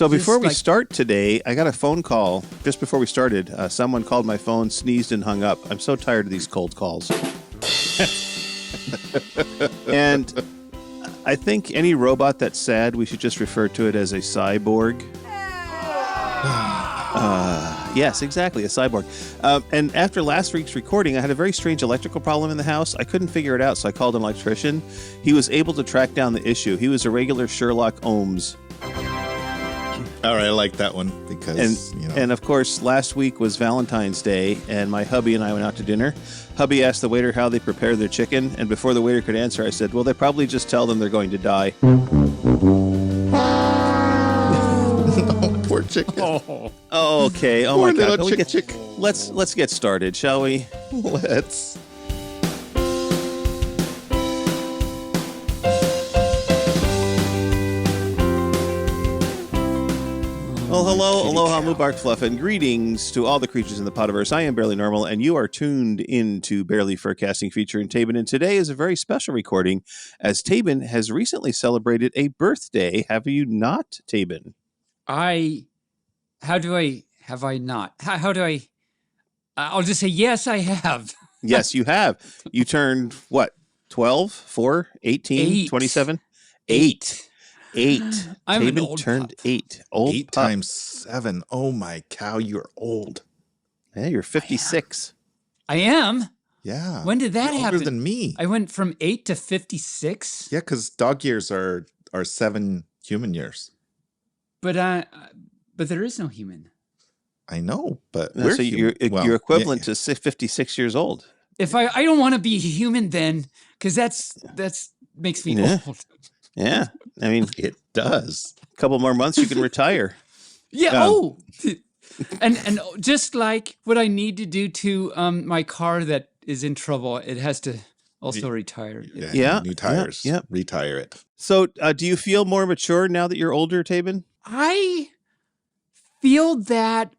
So before we start today, I got a phone call just before we started. Someone called my phone, sneezed, and hung up. I'm so tired of these cold calls. And I think any robot that's sad, we should just refer to it as a cyborg. Yes, exactly, a cyborg. And after last week's recording, I had a very strange electrical problem in the house. I couldn't figure it out, so I called an electrician. He was able to track down the issue. He was a regular Sherlock Holmes. All right, I like that one because, And of course, last week was Valentine's Day, and my hubby and I went out to dinner. Hubby asked the waiter how they prepare their chicken, and before the waiter could answer, I said, well, they probably just tell them they're going to die. Poor chicken. Oh, okay. Oh, Poor my God. little chick. Let's get started, shall we? Let's. Well, hello, aloha, Moobarkfluff, and greetings to all the creatures in the Podiverse. I am Barely Normal, and you are tuned into Barely Furcasting featuring Taebyn. And today is a very special recording, as Taebyn has recently celebrated a birthday. Have you not, Taebyn? Have I not? How do I, I'll just say, yes, I have. Yes, you have. You turned, what, 12, 4, 18, 27? 8. I'm an Taebyn old turned pup. 8. Old 8 pup. times 7. Oh my cow, you're old. Yeah, you're 56. I am? Yeah. When did that You're happen? older than me. I went from 8 to 56? Yeah, because dog years are 7 human years. But there is no human. I know, but Yeah, we're so human. you're equivalent to 56 years old. If I don't want to be human then, because that's makes me old. Yeah, I mean, It does. a couple more months, you can retire. Yeah. And just like what I need to do to my car that is in trouble, it has to also retire. Yeah, New tires. yeah. Retire it. So, do you feel more mature now that you're older, Taebyn? I feel that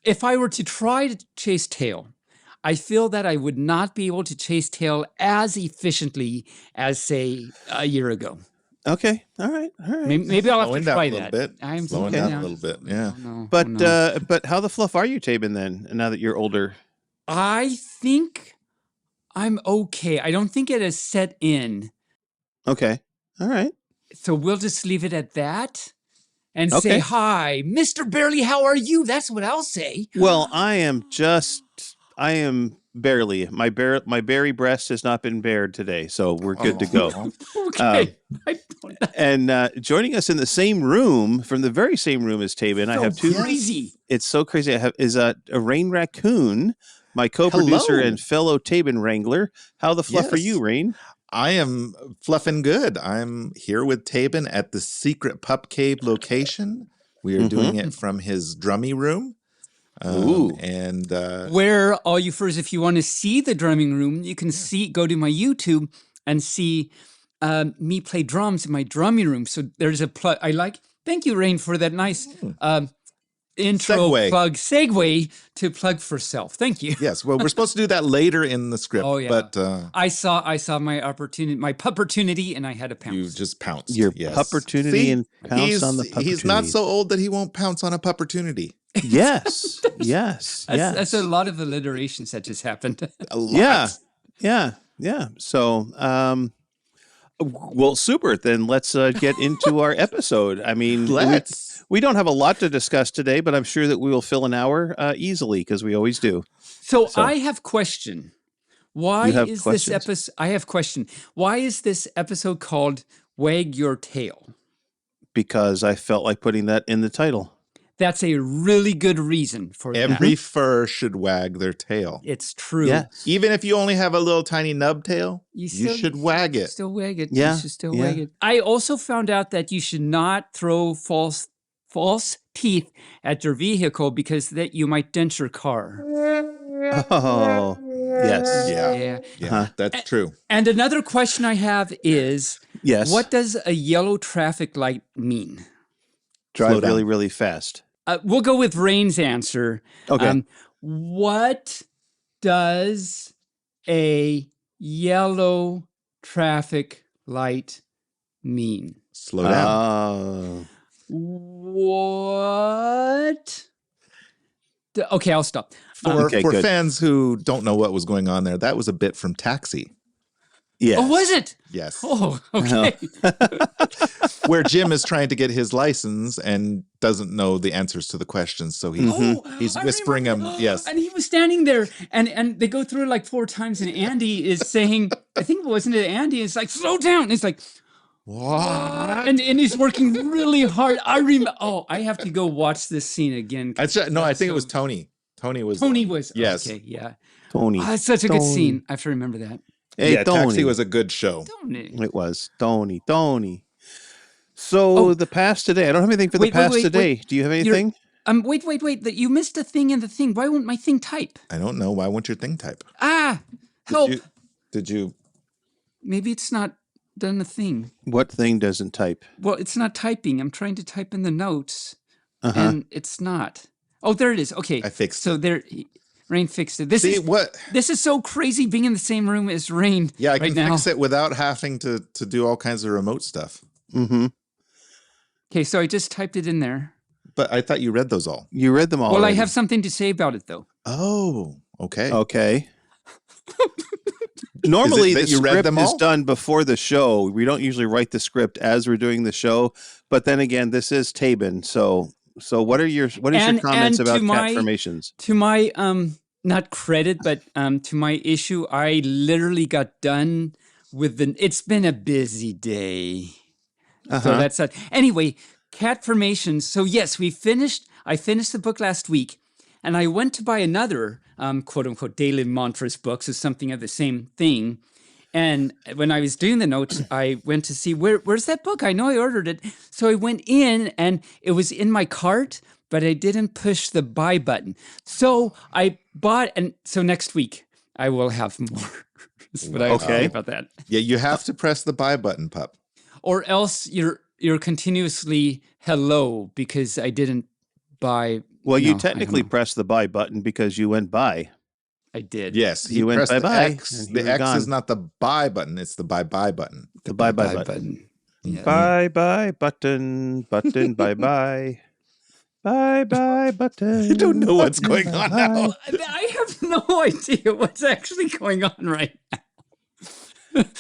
if I were to try to chase tail, I feel that I would not be able to chase tail as efficiently as, say, a year ago. Okay, all right. Maybe I'll have Slowing to down try a little that. bit. I'm Slowing down a little bit. Yeah. But how the fluff are you, Taebyn? Then, now that you're older? I think I'm okay. I don't think it has set in. Okay, all right. So we'll just leave it at that and Okay. say, hi, Mr. Barely, how are you? That's what I'll say. Well, I am barely. My berry breast has not been bared today, so we're good to go. Okay. And joining us in the same room, from the very same room as Taebyn, I have two. Crazy. It's so crazy. I have a Rain Raccoon, my co-producer Hello. and fellow Taebyn Wrangler. How the fluff are Yes. you, Rain? I am fluffing good. I'm here with Taebyn at the secret pup cave location. We are doing it from his drummy room. Ooh. And Where all you furs, if you want to see the drumming room, you can go to my YouTube and see me play drums in my drumming room. So there's a plug. Thank you, Rain, for that nice intro segue to plug for self. Thank you. yes, well, we're supposed to do that later in the script. Oh, yeah. But I saw my opportunity, my pupportunity, and I had to pounce. you just pounced. Your yes. pupportunity and pounce on the pupportunity. He's not so old that he won't pounce on a pupportunity. Yes, yes, yes. That's a lot of alliterations that just happened. A lot. Yeah. So, well, super. Then let's get into our episode. I mean, we don't have a lot to discuss today, but I'm sure that we will fill an hour easily because we always do. So I have question. Why You have is questions? this episode? I have question. Why is this episode called "Wag Your Tail"? Because I felt like putting that in the title. That's a really good reason for Every that. fur should wag their tail. It's true. Yeah. Even if you only have a little tiny nub tail, you should wag it. Still wag it. Yeah, You should still wag it. I also found out that you should not throw false teeth at your vehicle because that you might dent your car. Oh, yes. Yeah, that's true. And another question I have is, Yes. what does a yellow traffic light mean? Drive Slow down. really, really fast. We'll go with Rain's answer. Okay. What does a yellow traffic light mean? Slow down. What? Okay, I'll stop. For good. fans who don't know what was going on there, that was a bit from Taxi. Yes. Oh, was it? Yes. Oh, okay. Where Jim is trying to get his license and doesn't know the answers to the questions. So he's I whispering remember. him. Yes. And he was standing there, and they go through it like 4 times, and Andy is saying, I think, wasn't it Andy? It's like, slow down. It's like, What? and he's working really hard. I remember. Oh, I have to go watch this scene again. I think it was Tony. Tony was. Yes. Okay, yeah. Tony. Oh, it's such a good Tony. scene. I have to remember that. Hey, Yeah, Tony. Taxi was a good show. Tony. It was Tony. So the past today. I don't have anything for the past today. Do you have anything? Wait. That you missed a thing in the thing. Why won't my thing type? I don't know. Why won't your thing type? Help. Did you? Maybe it's not done a thing. What thing doesn't type? Well, it's not typing. I'm trying to type in the notes, and it's not. Oh, there it is. Okay. I fixed so it. there, Rayne fixed it. What? This is so crazy being in the same room as Rayne. Yeah, I right can now. fix it without having to do all kinds of remote stuff. Mm-hmm. Okay, so I just typed it in there. But I thought you read those all. You read them all. Well, already. I have something to say about it, though. Oh, okay. Okay. Normally, the you read script them is all? done before the show. We don't usually write the script as we're doing the show. But then again, this is Taebyn. So what is your comments about cat formations? To my not credit, but to my issue, I literally got done with it's been a busy day. So that's that. Anyway, cat formations. So yes, I finished the book last week, and I went to buy another quote unquote daily mantras books or something of the same thing. And when I was doing the notes, I went to see where's that book? I know I ordered it. So I went in, and it was in my cart, but I didn't push the buy button. So I bought, and so next week I will have more. That's what I have to say about that. Yeah, you have to press the buy button, pup. Or else you're continuously hello because I didn't buy. Well, you technically pressed the buy button because you went buy. I did. Yes, you went pressed bye-bye. X. The X is not the buy button; it's the buy button. The buy button. Yeah. Bye button button bye bye. Bye button. I don't know what's going on now. I have no idea what's actually going on right now.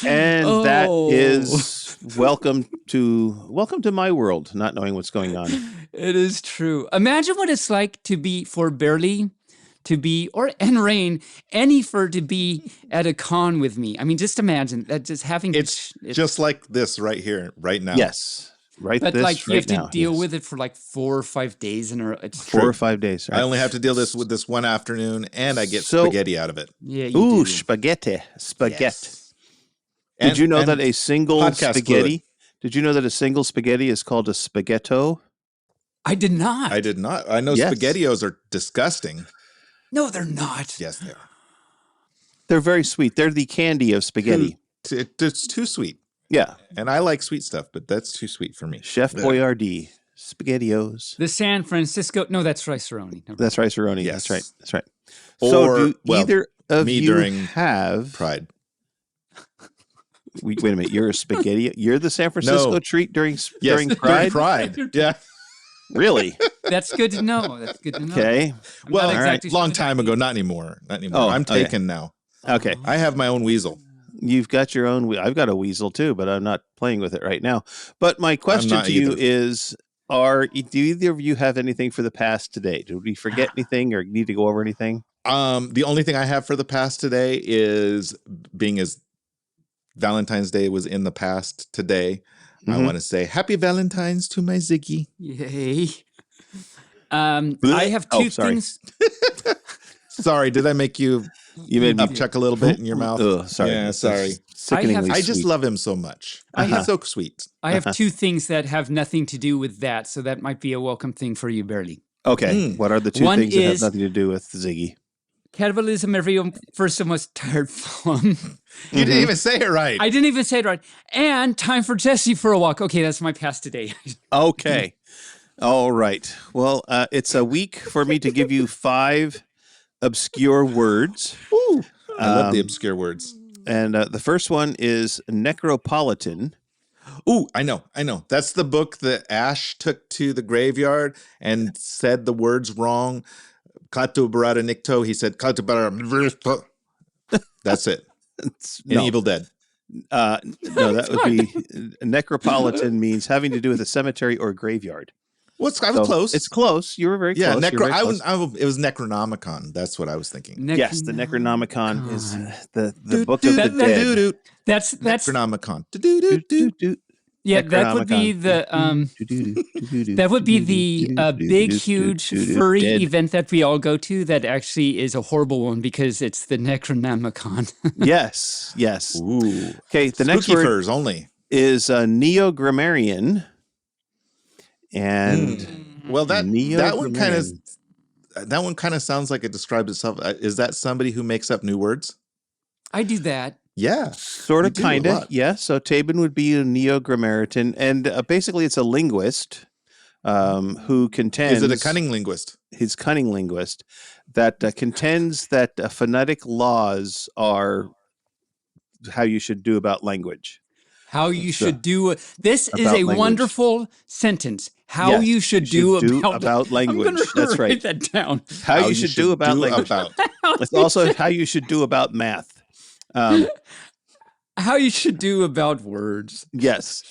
And that is welcome to my world, not knowing what's going on. It is true. Imagine what it's like to be for Barely to be, and Rayne, for to be at a con with me. I mean, just imagine that just having it's just like this right here, right now. Yes. Right. But this like you right have now, to deal yes. with it for like 4 or 5 days in a row. It's 4 or 5 days. Right? I only have to deal with this one afternoon, and I get So- spaghetti out of it. Yeah. Ooh, do. spaghetti. Yes. Did you know And that a single podcast spaghetti? fluid. Did you know that a single spaghetti is called a spaghetto? I did not. I did not. I know Yes. SpaghettiOs are disgusting. No, they're not. Yes, they are. They're very sweet. They're the candy of spaghetti. It's too sweet. Yeah. And I like sweet stuff, but that's too sweet for me. Chef Boyardee. SpaghettiOs. The San Francisco. No, that's Rice-A-Roni. That's Rice-A-Roni. Yes. That's right. Or, So do well, either of me you during have Pride. Wait a minute. You're a spaghetti. You're the San Francisco No. treat during Yes, Pride? Pride. Yeah. Really? That's good to know. That's good to know. Okay. I'm Well, not exactly long sure time that- ago. Not anymore. Not anymore. Oh, I'm okay. taken now. Okay. I have my own weasel. You've got your own. I've got a weasel too, but I'm not playing with it right now. But my question not to you either. is: do either of you have anything for the past today? Did we forget anything or need to go over anything? The only thing I have for the past today is being as Valentine's Day was in the past today. I Mhm. want to say Happy Valentine's to my Ziggy. Yay. I have two sorry. things. Sorry, did I make you You made me. upchuck a little bit in your mouth? Ugh, sorry. Yeah, That's sorry. Sickeningly I I just sweet. love him so much. Uh-huh. He's so sweet. I have two things that have nothing to do with that, so that might be a welcome thing for you, Barely. Okay. What are the two One things that have is- nothing to do with Ziggy? Cannibalism, every person was tired from. You didn't even say it right. I didn't even say it right. And time for Jesse for a walk. Okay, that's my past today. Okay. All right. Well, it's a week for me to give you 5 obscure words. I love the obscure words. And the first one is necropolitan. Ooh, I know. That's the book that Ash took to the graveyard and said the words wrong. Katu Barada Nikto. He said Katu Barada. That's it. In No. Evil Dead. No, that would be necropolitan means having to do with a cemetery or graveyard. I was close. It's close. You were very Yeah, close. it was Necronomicon. That's what I was thinking. Yes, the Necronomicon is the book of the dead. That's Necronomicon. Yeah, that would be the big, huge furry event that we all go to. That actually is a horrible one because it's the Necronomicon. Yes. Ooh. Okay, the next Spooky word furs only. is neogrammarian, and well, that one kind of sounds like it describes itself. Is that somebody who makes up new words? I do that. Yeah, sort of, kind of. Yeah. So Taebyn would be a neogrammarian, and basically it's a linguist who contends. Is it a cunning linguist? He's cunning linguist that contends that phonetic laws are how you should do about language. How you should do. This is a language. Wonderful sentence. How you should do about language. I'm going to That's right. write that down. How you should do about language. It's also how you should do about math. How you should do about words. Yes.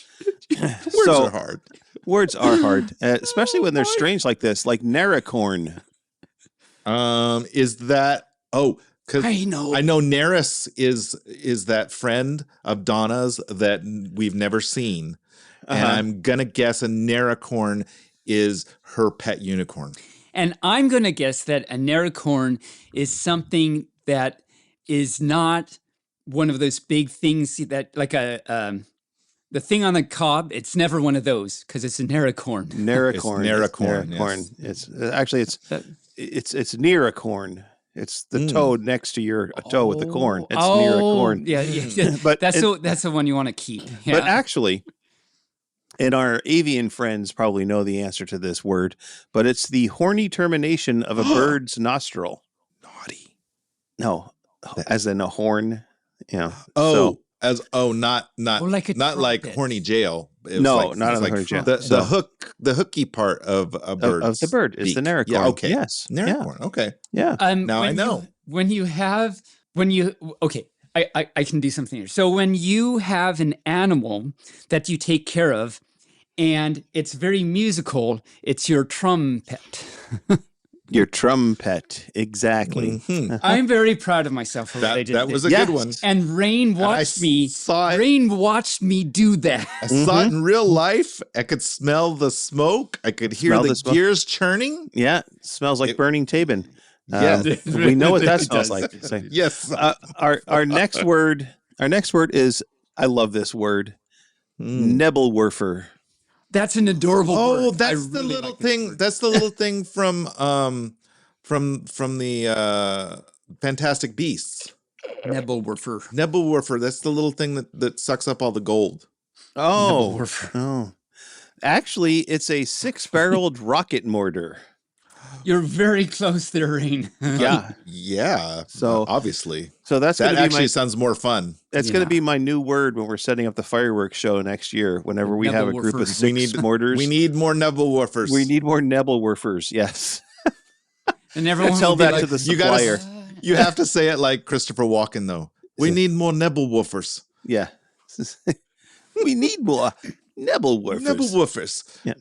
Words are hard. Words are hard, especially when they're strange like this, like Naracorn. Is that because I know Neris is that friend of Donna's that we've never seen, and I'm gonna guess a Naracorn is her pet unicorn. And I'm gonna guess that a Naracorn is something that is not one of those big things that like the thing on the cob. It's never one of those because it's a Naracorn. Naracorn. It's actually it's near a corn. It's the toad next to your toe with the corn. It's near a corn. Yeah. But that's the one you want to keep. Yeah. But actually, and our avian friends probably know the answer to this word, but it's the horny termination of a bird's nostril. Naughty. No, as in a horn. Yeah. Not like like horny jail. Not on the horny jail. The hooky part of a bird of the bird is the Naracorn. Yeah, okay. Yes. Naracorn. Yeah. Okay. Yeah. Now I know. I can do something here. So when you have an animal that you take care of and it's very musical, it's your trumpet. Your trumpet, exactly. Mm-hmm. I'm very proud of myself for what I did. That was a good one. And Rayne watched me. Rayne watched me do that. I saw it in real life. I could smell the smoke. I could hear the gears churning. Yeah, smells like burning Taebyn. Yes, we know what that smells like. So, yes. Our next word is, I love this word, Nebelwerfer. That's an adorable word. Oh, that's the little thing. That's the little thing from the Fantastic Beasts. Nebelwerfer. That's the little thing that sucks up all the gold. Oh. Actually, it's a 6-barreled rocket mortar. You're very close there, Rayne. Yeah. So obviously, that actually sounds more fun. That's going to be my new word when we're setting up the fireworks show next year. Whenever we have a group of 6 mortars, we need more Nebelwerfers. We need more Nebelwerfers. Yes. And everyone tell that to the supplier. You have to say it like Christopher Walken, though. We need more Nebelwerfers. Yeah. We need more Nebelwerfers. Yeah.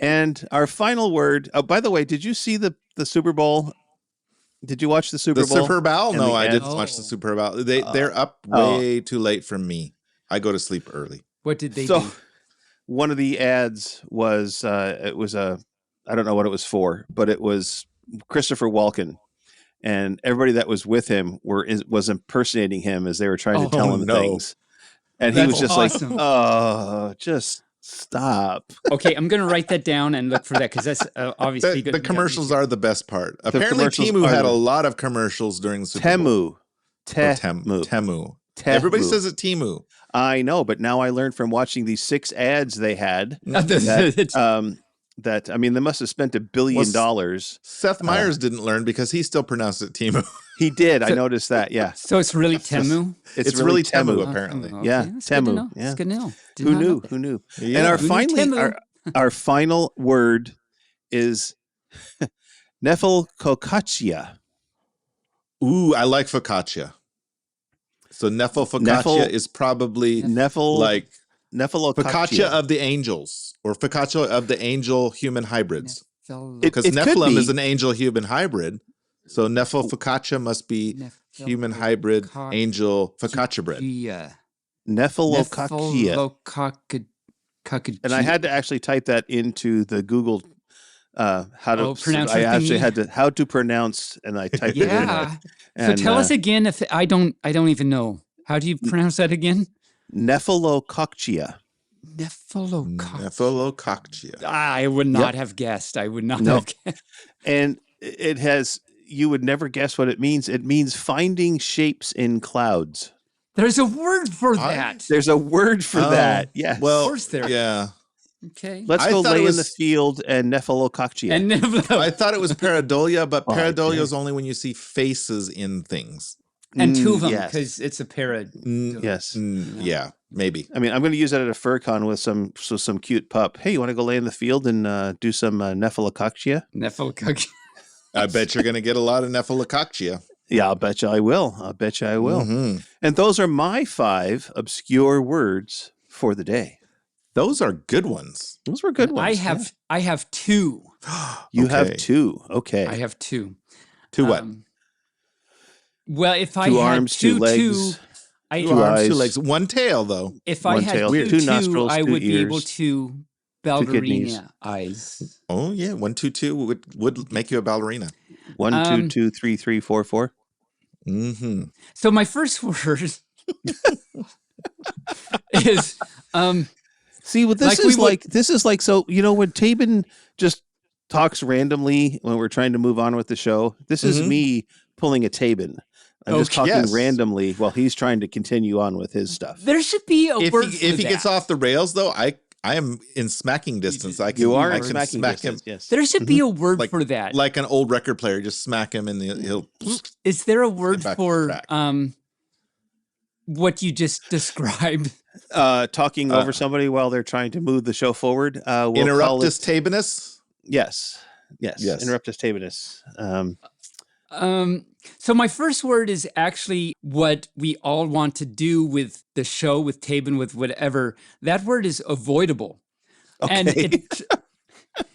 And our final word. Oh, by the way, did you see the Super Bowl? Did you watch the Super Bowl? The Super Bowl? No, I didn't watch the Super Bowl. They're up way too late for me. I go to sleep early. What did they do? One of the ads was I don't know what it was for, but it was Christopher Walken, and everybody that was with him was impersonating him as they were trying to tell him things, and he was just awesome. like, "Oh, just." Stop. Okay, I'm going to write that down and look for that because that's obviously good. The commercials are the best part. Apparently, Temu had a lot of commercials during the Super Bowl. Temu. Everybody says it Temu. I know, but now I learned from watching these 6 ads they had that, I mean, they must have spent $1 billion. Seth Meyers didn't learn because he still pronounced it Timu. He did. I noticed that. Yeah. So it's really Temu? It's really Temu, Oh, apparently. Temu, Yeah, That's good to Temu, know. yeah. That's good to know. Did Who not know knew? that. Who knew? Yeah. And Who knew Temu? our final word is Nephelcocaccia. Ooh, I like focaccia. So Nephelcocaccia is probably like Nephelococcia. focaccia of the angels, or focaccia of the angel human hybrids. Because It could Nephilim be. is an angel human hybrid. So Nephelfocaccia must be human hybrid angel focaccia bread. Nephelococcia. And I had to actually type that into the Google how to how to pronounce, and I typed it in. Yeah. And, So tell us again, if I don't even know. How do you pronounce that again? Nephelococcia. Nephelococcia. I would not have guessed. I would not No. have guessed. And it has, you would never guess what it means. It means finding shapes in clouds. There's a word for that. There's a word for that. Yes. Well, Of course there. yeah. Okay. Let's I go thought lay it in the was- field and Nephelococcia. And I thought it was pareidolia, but Oh, pareidolia okay. is only when you see faces in things. two of them, yes. because it's a parrot. Yes. Yeah, maybe. I mean, I'm going to use that at a FurCon with some cute pup. Hey, you want to go lay in the field and do some Nephelococcia? Nephelcoccia. I bet you're going to get a lot of Nephelococcia. Yeah, I'll bet you I will. Mhm. And those are my 5 obscure words for the day. Those are good ones. Those were good ones. I have 2. You have Okay. 2. Okay. I have 2. Two what? Well, if I 2 had arms, 2 legs. I, Two arms, eyes. 2 legs, 1 tail, though. if I one had tail, 2, 2 nostrils, I 2 would be able ears, to kidneys. ballerina eyes. Oh, yeah. 1, 2, 2 would make you a ballerina. 1, 2, 2, 3, 3, 4, 4. Mm-hmm. So my first word is See, what this is like. So when Taebyn just talks randomly when we're trying to move on with the show, this is me pulling a Taebyn. I'm just Okay. talking Yes. randomly while he's trying to continue on with his stuff. there should be a If word he, for if he that. gets off the rails, though, I am in smacking distance. I can, You are I in can smacking smack distance, him yes. There should be a word Like- for that. like an old record player. Just smack him and he'll. Is there a word back for track. what you just described? Talking over somebody while they're trying to move the show forward. We'll call Interruptus it, Taebynus? yes. Yes. Interruptus Taebynus. So my first word is actually what we all want to do with the show, with Taebyn, with whatever. That word is avoidable. And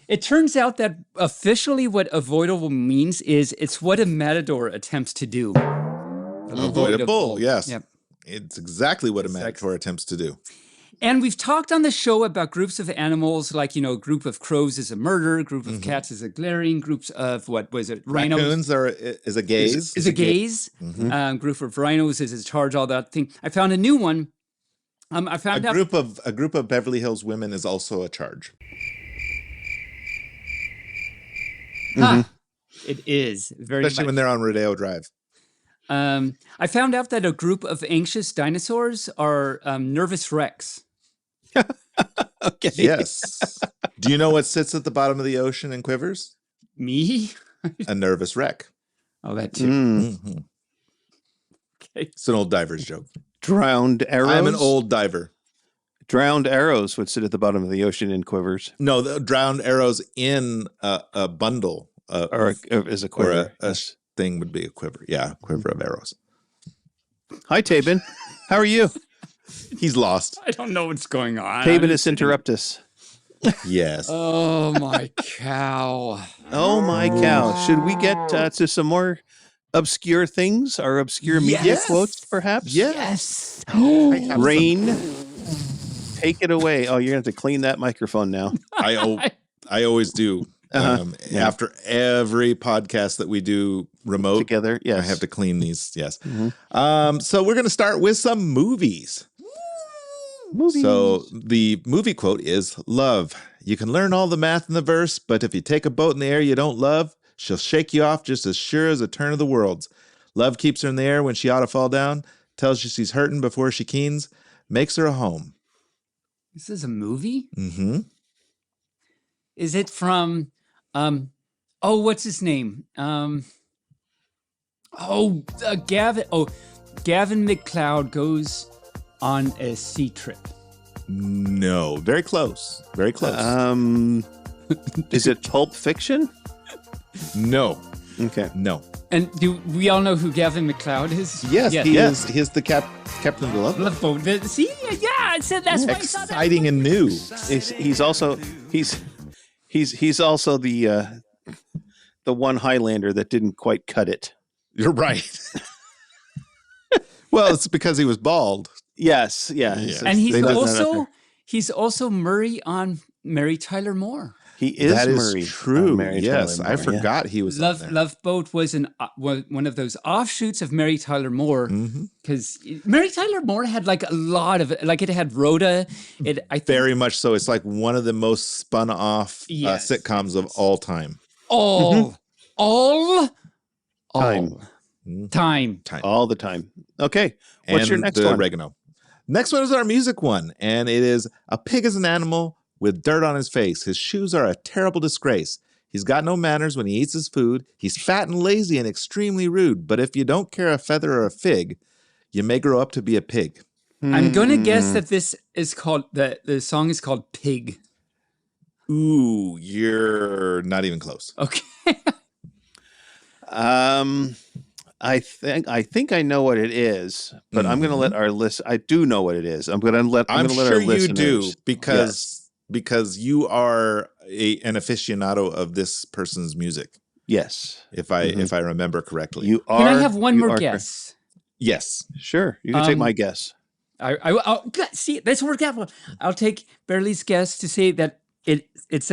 it turns out that officially what avoidable means is it's what a matador attempts to do. Avoidable, yes. Yep. It's exactly what a matador attempts to do. And we've talked on the show about groups of animals, like, a group of crows is a murder, a group of cats is a glaring, groups of, rhinos Raccoons is a gaze. is a gaze, group of rhinos is a charge, all that thing. I found a new one. I found out. A group of Beverly Hills women is also a charge. It is very Especially much. when they're on Rodeo Drive. I found out that a group of anxious dinosaurs are nervous wrecks. Okay. Yes. Do you know what sits at the bottom of the ocean and quivers? Me? A nervous wreck. Oh, that too. Mhm. Okay. It's an old diver's joke. Drowned arrows. I'm an old diver. Drowned arrows would sit at the bottom of the ocean in quivers, No, the drowned arrows in a bundle or as a or quiver. a thing would be a quiver. Yeah, a quiver of arrows. Hi, Taebyn. How are you? He's lost. I don't know what's going on. Taebynus interruptus. Yes. Oh, my cow. Oh my cow! Should we get to some more obscure things? Or obscure media Yes. quotes, perhaps? Yes. I have some- Rain, take it away. Oh, you're gonna have to clean that microphone now. I always do. Yeah. After every podcast that we do remote, Together, yes. I have to clean these. Yes. So we're going to start with some movies. Movies. So the movie quote is, "Love, you can learn all the math in the verse, but if you take a boat in the air you don't love, she'll shake you off just as sure as a turn of the worlds. Love keeps her in the air when she ought to fall down, tells you she's hurting before she keens, makes her a home." This is a movie? Mm-hmm. Is it from? What's his name? Gavin. Gavin McLeod goes on a sea trip. No, very close. Very close. Is it Pulp Fiction? No. Okay. No. And do we all know who Gavin McLeod is? Yes, he is. He's the captain of the Love Boat. Love Boat. See, yeah, I said that's why I saw that. Exciting and new. He's also the one Highlander that didn't quite cut it. You're right. Well, it's because he was bald. Yes, yeah. And he's also Murray on Mary Tyler Moore. He is that Murray. Is true. Mary Yes, Tyler Moore, I forgot he was on there. Love Boat was one of those offshoots of Mary Tyler Moore, because Mary Tyler Moore had like a lot of it. Like it had Rhoda. Very much so. It's like one of the most spun off sitcoms of all time. All Time. All the time. Okay. What's your next one? Oregano. Next one is our music one, and it is a pig is an animal with dirt on his face. His shoes are a terrible disgrace. He's got no manners when he eats his food. He's fat and lazy and extremely rude. But if you don't care a feather or a fig, you may grow up to be a pig. I'm going to guess that this is called, the song is called Pig. Ooh, you're not even close. Okay. I think I know what it is, but I'm going to let our list. I do know what it is. I'm going to let our listeners. You do because you are an aficionado of this person's music. Yes, if I remember correctly, you are. Can I have one more guess? Yes, sure. You can take my guess. I'll see. Let's work out one. I'll take Barely's guess to say that it's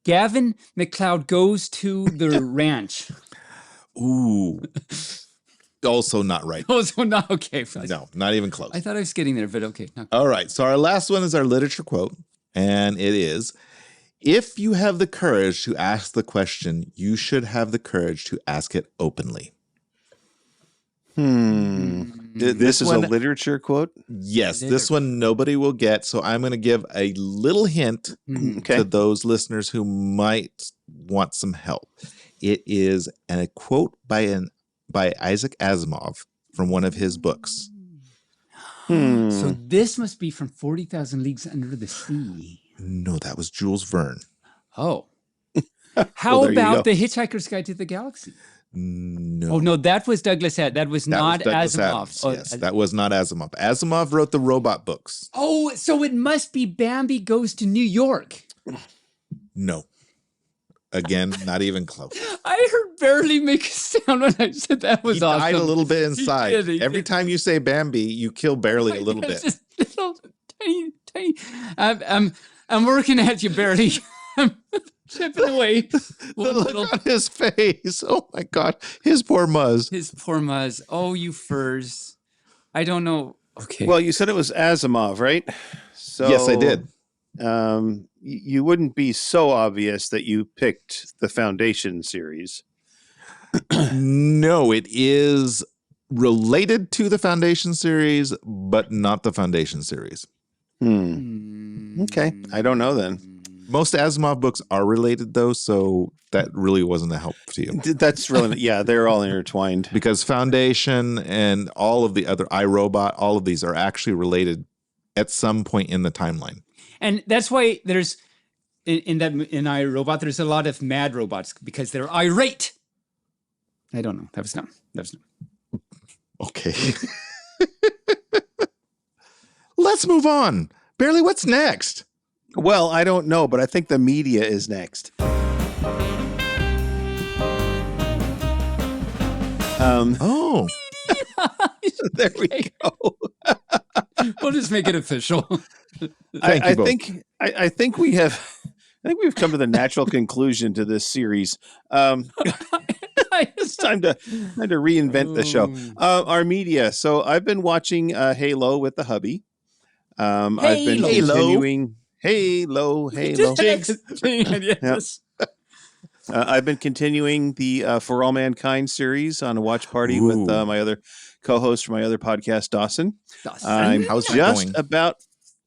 Gavin McLeod goes to the ranch. Ooh. Also not right. Also not okay. No, not even close. I thought I was getting there, but okay. No. All right. So our last one is our literature quote, and it is, if you have the courage to ask the question, you should have the courage to ask it openly. This is a literature quote? Yes, this one nobody will get, so I'm going to give a little hint to those listeners who might want some help. It is a quote by Isaac Asimov from one of his books. So this must be from 40,000 Leagues Under the Sea. No, that was Jules Verne. Oh. How about The Hitchhiker's Guide to the Galaxy? No. Oh, no, that was Douglas Adams. That was not Asimov. Yes, that was not Asimov. Asimov wrote the robot books. Oh, so it must be Bambi Goes to New York. No. Again, not even close. I heard Barely make a sound when I said that was awesome. He died a little bit inside. He Every time you say Bambi, you kill Barely a little bit. Just little, tiny. I'm working at you, Barely. I'm chipping away. The look on his face. Oh my God. His poor Muzz. His poor Muzz. Oh, you furs. I don't know. Okay. Well, you said it was Asimov, right? So yes, I did. You wouldn't be so obvious that you picked the Foundation series. No, it is related to the Foundation series, but not the Foundation series. Okay. I don't know then. Most Asimov books are related, though, so that really wasn't a help to you. That's really, yeah, they're all intertwined. Because Foundation and all of the other iRobot, all of these are actually related at some point in the timeline. And that's why there's, in iRobot, there's a lot of mad robots because they're irate. I don't know. That was not. Okay. Let's move on. Barely, what's next? Well, I don't know, but I think the media is next. There we go. We'll just make it official. I think we've come to the natural conclusion to this series. It's time to reinvent the show. Our media. So I've been watching Halo with the hubby. I've been continuing. Halo. Yes. I've been continuing the For All Mankind series on a watch party with my other co-host from my other podcast, Dawson. How's it going?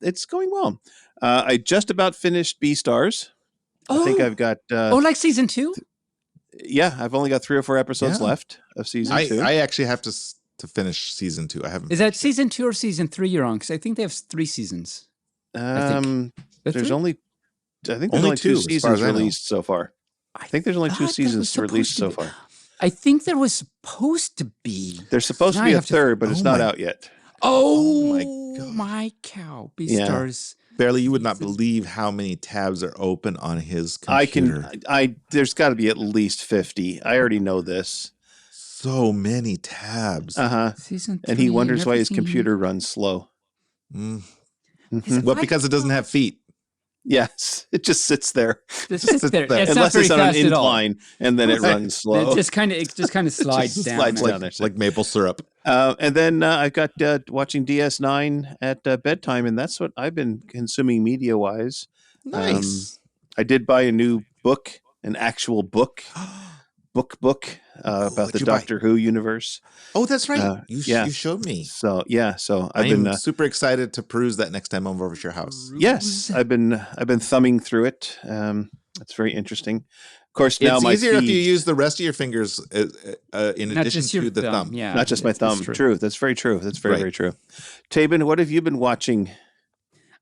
It's going well. I just about finished Beastars. I think Oh. I've got. Like season 2? Yeah, I've only got 3 or 4 episodes Yeah. left of season 2. I actually have to finish season 2. I haven't. Is that season 2 or season 3 you're on? Because I think they have 3 seasons. There's Three? only. I think there's Only only 2 2, as far seasons as I know. released so far. I think there's only 2 thought that seasons was released so supposed to be- far. I think there was supposed to be. There's supposed Now to be I a have to- third, but it's Oh not my- out yet. Oh, my God. my cow. Yeah. Beastars. Barely, you would not believe how many tabs are open on his I computer. can. There's got to be at least 50. I already know this. So many tabs. Season 3. And he wonders why his everything- computer runs slow. Mm. Mhm. Well, because it doesn't have feet. Yes, it just sits there. Just sits there. there. It's Unless not very it's on an fast at all. incline, and then it Right. runs slow. It just kind of slides Just down. slides and- down there. Like maple syrup. And then I've got watching DS9 at bedtime, and that's what I've been consuming media-wise. Nice. I did buy a new book, an actual book about what'd the you buy? Doctor Who universe. Oh, that's right. yeah. You showed me. So I've I'm been super excited to peruse that next time I'm over to your house. yes, I've been thumbing through it. It's very interesting. Of course, now It's my easier if you feed- use the rest of your fingers in Not addition just your to the thumb. Yeah, not just my that's thumb. True. That's very true. That's very, Right. very true. Taebyn, what have you been watching?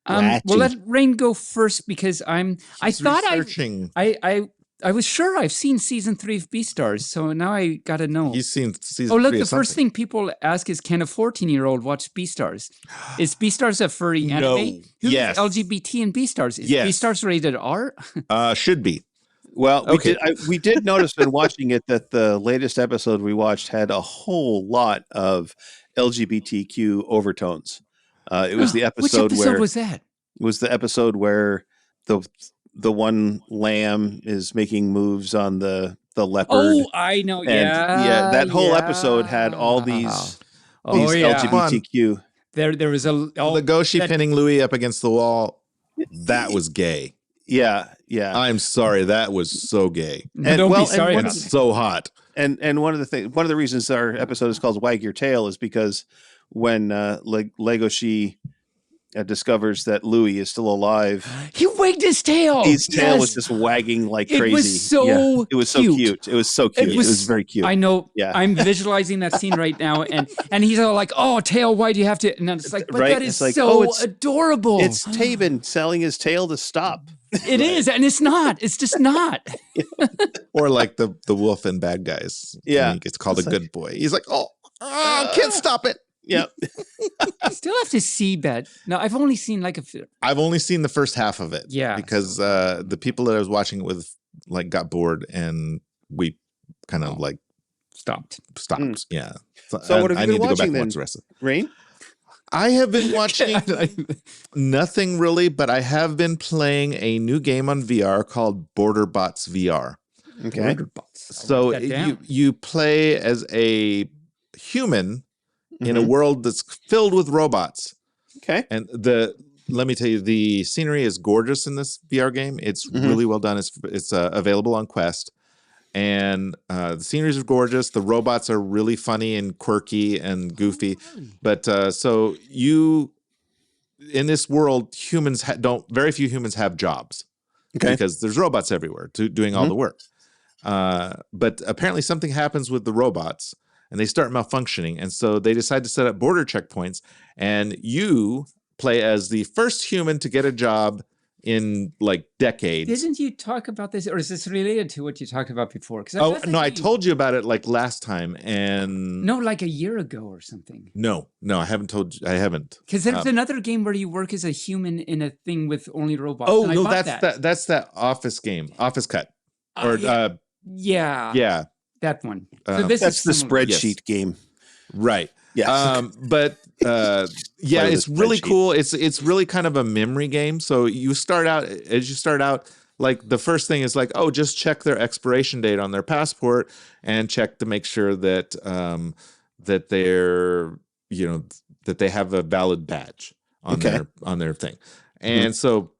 Well, let Rain go first because I He's thought researching. I was sure I've seen season 3 of Beastars, so now I got to know. He's seen season Oh, look, 3 the of first something. thing people ask is, can a 14-year-old watch Beastars? Is Beastars a furry No. anime? Who's Yes. LGBT in Beastars? Is Yes. Beastars rated R? Should be. Well, Okay. we did notice when watching it that the latest episode we watched had a whole lot of LGBTQ overtones. It was the Which episode episode where was that? was the episode where the one lamb is making moves on the leopard. Oh, I know. and Yeah, that whole episode had all these LGBTQ. There was a Legoshi that- pinning Louis up against the wall. That was gay. Yeah. I'm sorry. That was so gay. Don't well, be sorry and about It's that. so hot. And one of the reasons our episode is called Wag Your Tail is because when Legoshi discovers that Louis is still alive, He wagged his tail. his tail Yes. was just wagging like It crazy. was so Yeah, it was so cute. cute. It was so cute. It was very cute. I know. Yeah. I'm visualizing that scene right now, and he's all like, "Oh, tail, why do you have to?" And it's like, but Right? that is It's like, so oh, it's- adorable. It's Taebyn selling his tail to stop. It is, and it's not. It's just not. Or like the wolf and bad guys. Yeah. When he gets called It's a good boy. He's like, can't stop it. Yeah. I still have to see that. No, I've only seen like I've only seen the first half of it. Yeah. Because the people that I was watching it with like got bored and we kind of like stopped. stopped. Yeah. So what have you I been need to go back watching and then? watch the rest of it. Rain? I have been watching nothing really, but I have been playing a new game on VR called BorderBots VR. Okay. So that down. you play as a human in a world that's filled with robots. Okay. And let me tell you, the scenery is gorgeous in this VR game. It's really well done. It's available on Quest. And the sceneries are gorgeous. The robots are really funny and quirky and goofy. But so you, in this world, humans very few humans have jobs. Okay. Because there's robots everywhere doing all the work. But apparently something happens with the robots and they start malfunctioning. And so they decide to set up border checkpoints. And you play as the first human to get a job in like decades. Didn't you talk about this, or is this related to what you talked about before? Oh, no, I told you about it like last time. And No, like a year ago or something. no, I haven't told you. I haven't. Because there's another game where you work as a human in a thing with only robots. Oh, and I no, bought that's that Office game, Office Cut. Or, yeah, yeah, that one. That's is the similar. spreadsheet game. right. Yes. But yeah, Play it's the really spreadsheet. cool. It's really kind of a memory game. So you start out, like the first thing is like, oh, just check their expiration date on their passport and check to make sure that that they're, that they have a valid badge on their thing. And so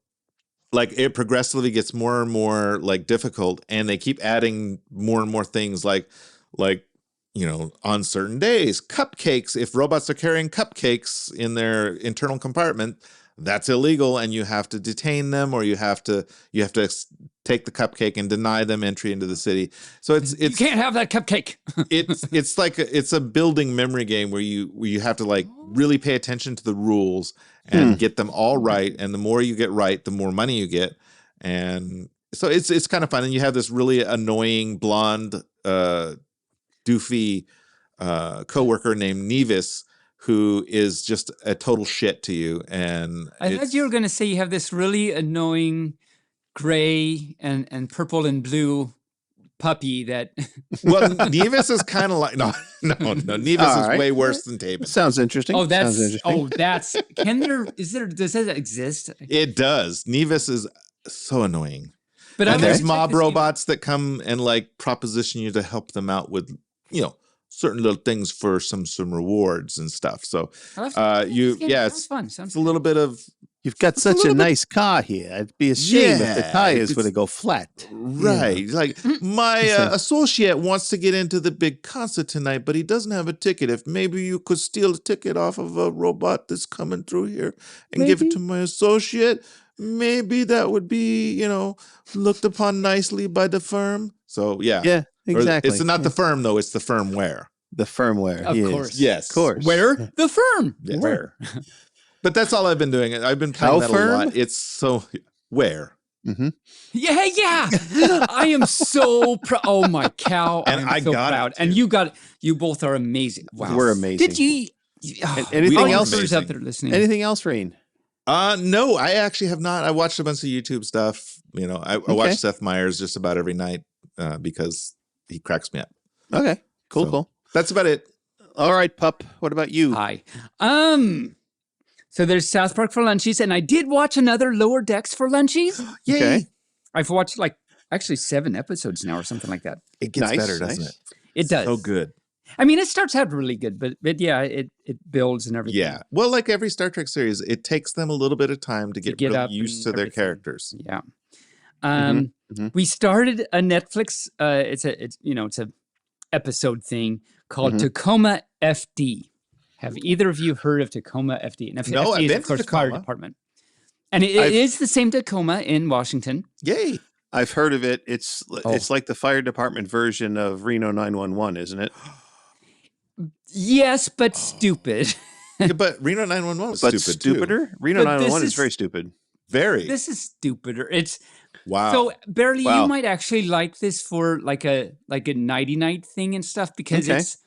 like it progressively gets more and more like difficult, and they keep adding more and more things like on certain days, cupcakes. If robots are carrying cupcakes in their internal compartment, that's illegal, and you have to detain them, or you have to take the cupcake and deny them entry into the city. So You can't have that cupcake. it's a building memory game where you have to like really pay attention to the rules and get them all right. And the more you get right, the more money you get. And so it's kind of fun. And you have this really annoying blonde, doofy coworker named Nevis, who is just a total shit to you. And I thought you were going to say you have this really annoying gray and purple and blue puppy that. Well, Nevis is kind of like no. Nevis is way worse than Taebyn. Sounds interesting. Sounds interesting. Does that exist? It does. Nevis is so annoying. But and there's mob robots that come and like proposition you to help them out with, certain little things for some rewards and stuff. So it's fun. It's a little bit of. You've got such a nice car here. It'd be a shame if the tires were to go flat. Right. Like my associate wants to get into the big concert tonight, but he doesn't have a ticket. If maybe you could steal a ticket off of a robot that's coming through here and give it to my associate, maybe that would be, looked upon nicely by the firm. So yeah. Yeah, exactly. It's not the firm though, it's the firmware. The firmware. Of course. Yes. Of course. Where? The firm. Yes. Where? But that's all I've been doing. I've been playing that firm? a lot. It's so where? Mm-hmm. Yeah. I am so proud. Oh my cow! And I'm so proud. And you both are amazing. Wow, we're amazing. Did you? Anything else? Out there listening? Anything else, Rayne? No, I actually have not. I watched a bunch of YouTube stuff. I watch Seth Meyers just about every night because he cracks me up. Okay, cool. That's about it. All right, pup. What about you? Hi. So there's South Park for Lunchies, and I did watch another Lower Decks for Lunchies. Yay! Okay. I've watched actually 7 episodes now, or something like that. It gets better, doesn't it? It does. So good. I mean, it starts out really good, but yeah, it builds and everything. Yeah. Well, like every Star Trek series, it takes them a little bit of time to get really used to their characters. Yeah. We started a Netflix. It's a episode thing called Tacoma FD. Have either of you heard of Tacoma FD? And No, FD I've is, been of course, to Tacoma. fire department. And it is the same Tacoma in Washington. Yay. I've heard of it. It's like the fire department version of Reno 911, isn't it? Yes, but stupid. Yeah, but Reno 911 was But stupid stupider? too. Reno 911 is very stupid. Very. This is stupider. It's wow. So Barely, Wow. you might actually like this for like a nighty night thing and stuff because Okay. it's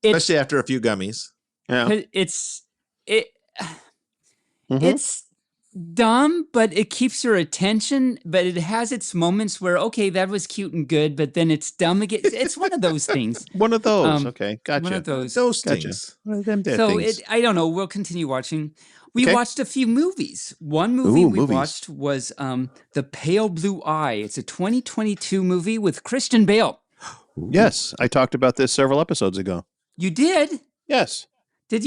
Especially after a few gummies. Yeah. it's Mhm. it's dumb, but it keeps your attention. But it has its moments where okay, that was cute and good, but then it's dumb again. It's one of those things. One of those. Okay. Gotcha. One of those. Those Gotcha. things. One of them dead So things. I don't know. We'll continue watching. We Okay. watched a few movies. One movie we movies. watched was The Pale Blue Eye. It's a 2022 movie with Christian Bale. Yes. I talked about this several episodes ago. You did? Yes. What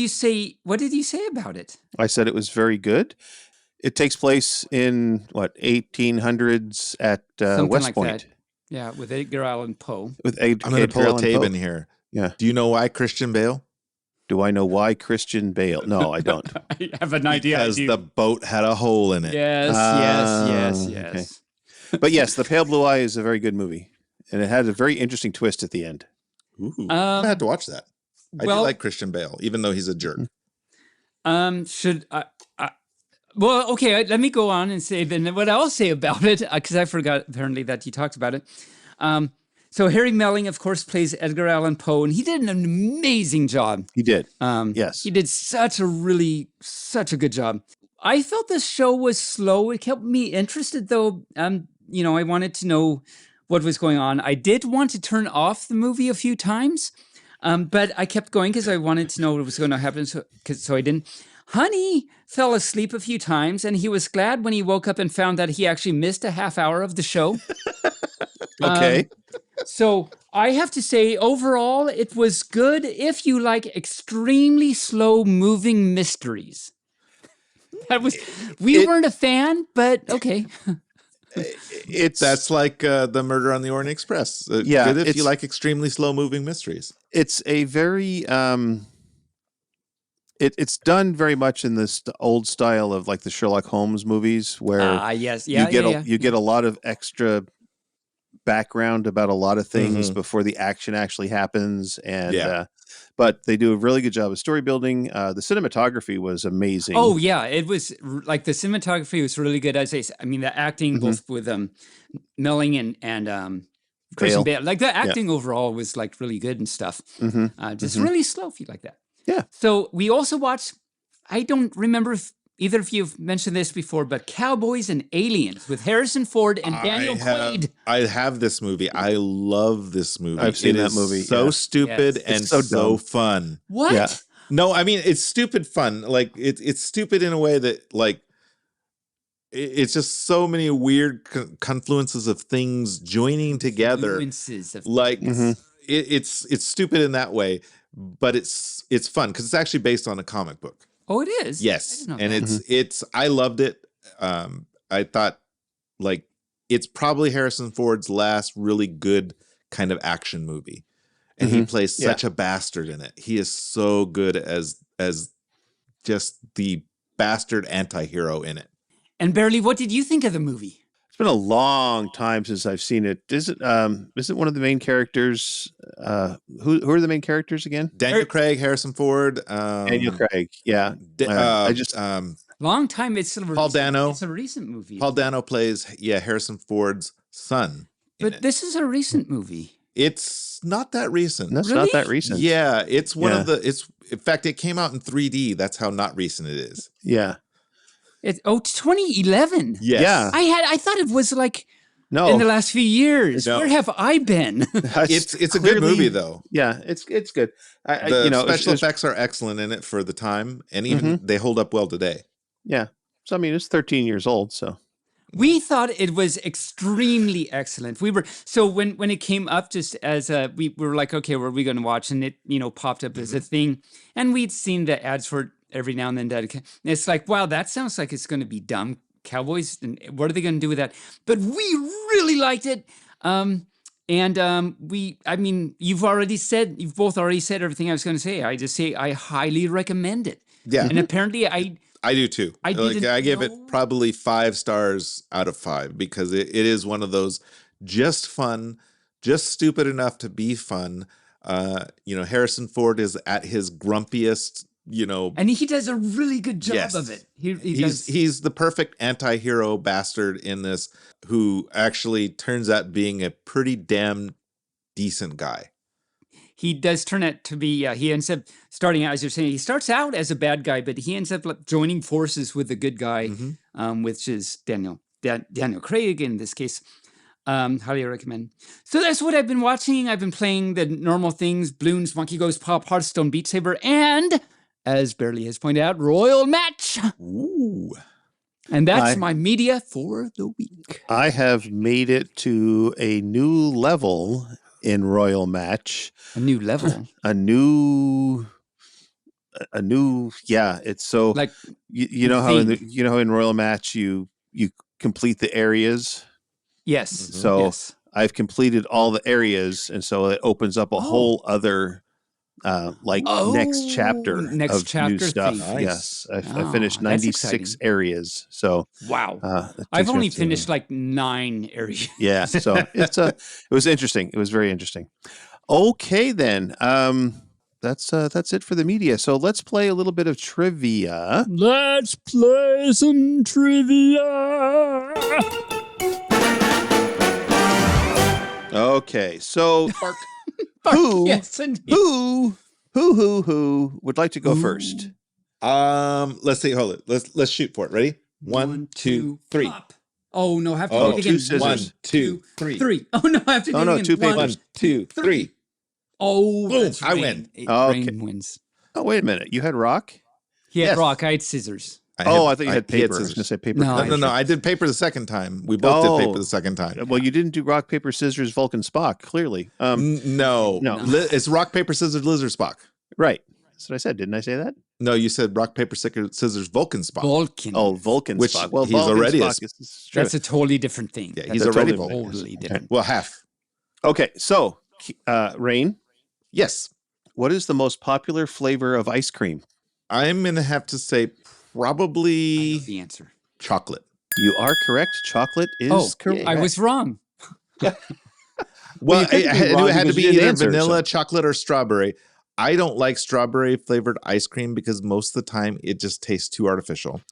did you say about it? I said it was very good. It takes place in 1800s at Something West like Point. that. Yeah, with Edgar Allan Poe. With I'm going to pull a Taebyn here. Yeah. Do you know why Christian Bale? Do I know why Christian Bale? No, I don't. I have an idea. Because the boat had a hole in it. Yes. Okay. But yes, The Pale Blue Eye is a very good movie. And it had a very interesting twist at the end. Ooh, I had to watch that. I do well- like Christian Bale, even though he's a jerk. Should I? Well, okay. Let me go on and say then what I'll say about it because I forgot apparently that you talked about it. So Harry Melling, of course, plays Edgar Allan Poe, and he did an amazing job. He did. Yes, he did such a good job. I felt this show was slow. It kept me interested, though. I wanted to know what was going on. I did want to turn off the movie a few times, but I kept going because I wanted to know what was going to happen. So I didn't. Honey fell asleep a few times, and he was glad when he woke up and found that he actually missed a half hour of the show. Okay. So I have to say, overall, it was good if you like extremely slow moving mysteries. We weren't a fan, but okay. That's like the Murder on the Orient Express. Yeah, Good if you like extremely slow moving mysteries. It's a very It's done very much in this old style of like the Sherlock Holmes movies, where Yes, you get a lot of extra background about a lot of things before the action actually happens, and but they do a really good job of story building. The cinematography was amazing. Oh yeah, it was like the cinematography was really good. I mean, the acting both with Melling and Christian Bale, like the acting overall was like really good and stuff. Just really slow if you like that. Yeah. So we also watched. I don't remember if either of you have mentioned this before, but Cowboys and Aliens with Harrison Ford and Daniel Quaid. I have this movie. I love this movie. I've seen that movie. So stupid and so fun. What? Yeah. No, I mean it's stupid fun. Like it's stupid in a way that like it's just so many weird confluences of things joining together. Influences of Like it's stupid in that way, but it's fun because it's actually based on a comic book. Oh, it is. Yes, I didn't know and that. it's I loved it. I thought like it's probably Harrison Ford's last really good kind of action movie, and he plays such a bastard in it. He is so good as just the bastard anti-hero in it. And Barely, what did you think of the movie? It's been a long time since I've seen it. Is it one of the main characters? Who are the main characters again? Daniel Craig, Harrison Ford, Daniel Craig. Yeah. I just Long time. It's a Paul Dano. It's a recent movie. Paul Dano plays Harrison Ford's son. But this is a recent movie. It's not that recent. That's not that recent. Yeah, it's one of the. In fact, it came out in 3D. That's how not recent it is. Yeah. It's 2011. Yes. Yeah. I thought it was like No. in the last few years. No. Where have I been? It's a good movie though. Yeah, it's good. The special effects are excellent in it for the time, and even they hold up well today. Yeah. So I mean, it's 13 years old. So We thought it was extremely excellent. We were so when it came up, just as we were like, okay, what are we going to watch? And it popped up as a thing, and we'd seen the ads for it every now and then. And it's like, wow, that sounds like it's going to be dumb. Cowboys, and what are they going to do with that? But we really liked it. I mean, you've both already said everything I was going to say. I just say I highly recommend it. Yeah, and apparently I do too. I give it probably 5 stars out of 5 because it is one of those just fun, just stupid enough to be fun. Harrison Ford is at his grumpiest. And he does a really good job of it. He's the perfect anti-hero bastard in this, who actually turns out being a pretty damn decent guy. He does turn out to be, he ends up starting out, as you're saying, he starts out as a bad guy, but he ends up joining forces with the good guy, which is Daniel Craig in this case. Highly recommend. So that's what I've been watching. I've been playing the normal things, Bloons, Monkey Goes Pop, Hearthstone, Beat Saber, and, as Barely has pointed out, Royal Match. Ooh. And that's my media for the week. I have made it to a new level in Royal Match. A new level. A new it's so like you know how in Royal Match you complete the areas. Yes. So yes. I've completed all the areas, and so it opens up a whole other next chapter of new stuff. Nice. Yes, I finished 96 areas. So wow, I've only finished like 9 areas. Yeah, so it was interesting. It was very interesting. Okay, then. That's it for the media. So let's play a little bit of trivia. Let's play some trivia. Okay, so who would like to go first? Let's see. Hold it. Let's shoot for it. Ready? 1, 2, 3. Pop. Oh no, I have to do it again. 2 scissors. 1, 2, 3. 3. Oh no, I have to do it again. 2 papers. 1, 2, 3. Oh, that's I win. Rayne wins. Oh, wait a minute. You had rock? He had rock. I had scissors. I thought you had paper. I was going to say paper. No. I did paper the second time. We both did paper the second time. Well, you didn't do rock, paper, scissors, Vulcan, Spock, clearly. No. It's rock, paper, scissors, lizard, Spock. Right. That's what I said. Didn't I say that? No, you said rock, paper, scissors, Vulcan, Spock. Vulcan. Oh, Vulcan, which Spock. Well, he's Vulcan, already Spock that's a totally different thing. Yeah, he's already totally different. Well, half. Okay, so, Rayne. Yes. What is the most popular flavor of ice cream? I'm going to have to say I know probably the answer. chocolate. You are correct. Chocolate is Oh, correct. I was wrong. Well, Well, you couldn't be I knew wrong it had to because you be didn't either answer, vanilla, so. chocolate, or strawberry. I don't like strawberry flavored ice cream because most of the time it just tastes too artificial.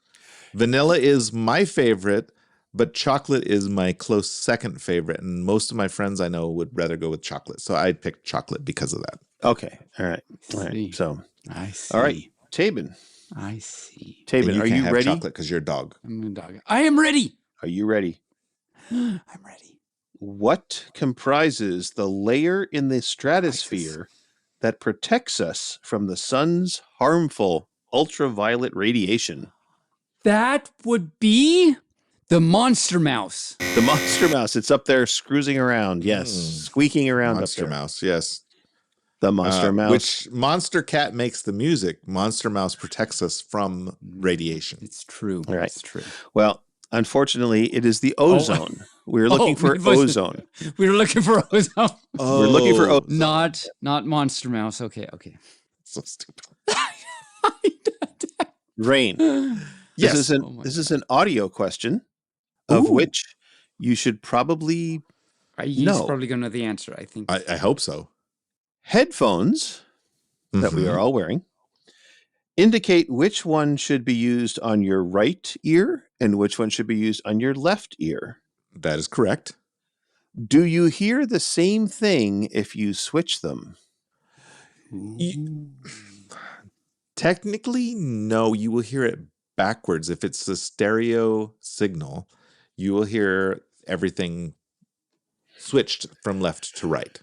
Vanilla is my favorite, but chocolate is my close second favorite. And most of my friends I know would rather go with chocolate. So I'd pick chocolate because of that. Okay. All right. All See. right. So, I see. all right. Taebyn. I see. And Taebyn, you are can't you have ready? chocolate because you're a dog. I'm a dog. I am ready. Are you ready? I'm ready. What comprises the layer in the stratosphere that protects us from the sun's harmful ultraviolet radiation? That would be the monster mouse. The monster mouse. It's up there cruising around. Yes. Squeaking around Monster up there. mouse, yes. The monster mouse. Which Monster Cat makes the music. Monster Mouse protects us from radiation. It's true. All right. It's true. Well, unfortunately, it is the ozone. We're looking for it wasn't- ozone. We were looking for ozone. We're looking for ozone. Not monster mouse. Okay. So stupid. Rain. Yes. This is an audio question of Ooh. which you should probably He's know. probably going to know the answer, I think. I hope so. Headphones that we Mhm. are all wearing indicate which one should be used on your right ear and which one should be used on your left ear. That is correct. Do you hear the same thing if you switch them? Technically, no, you will hear it backwards. If it's a stereo signal, you will hear everything switched from left to right.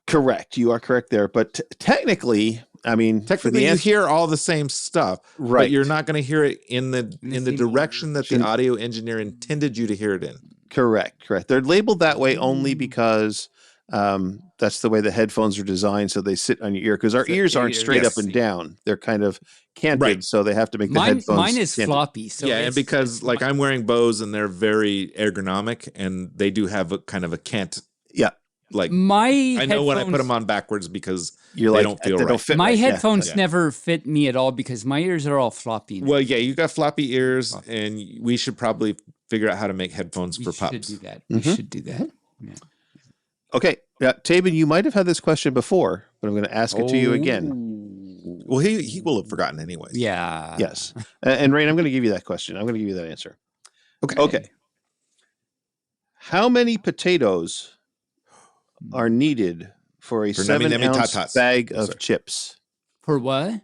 Correct. You are correct there. But technically, I mean, for Technically, the you answer, hear all the same stuff, right. but you're not going to hear it in the same direction that the audio engineer intended you to hear it in. Correct. They're labeled that way only because that's the way the headphones are designed, so they sit on your ear. Because our So ears aren't ears, straight yes. up and down; they're kind of canted, Right. so they have to make the Mine headphones. is canted. floppy. So Yeah, and it's- because it's like I'm wearing Bose and they're very ergonomic and they do have a kind of a cant. Yeah. Like my I know when I put headphones- them on backwards because You're they like, don't feel they right. don't fit My right. Yeah. headphones Yeah. never fit me at all because my ears are all floppy. Well, yeah, you got floppy ears, and we should probably figure out how to make headphones we for should pups. do that. Mhm. We should do that. Yeah. Okay. Yeah, Taebyn, you might have had this question before, but I'm going to ask it to you again. Oh. Well, he will have forgotten anyways. Yeah. Yes. And Rain, I'm going to give you that question. I'm going to give you that answer. Okay. How many potatoes are needed for a For nummy 7-ounce tatas. bag Oh, of sorry. chips? For what?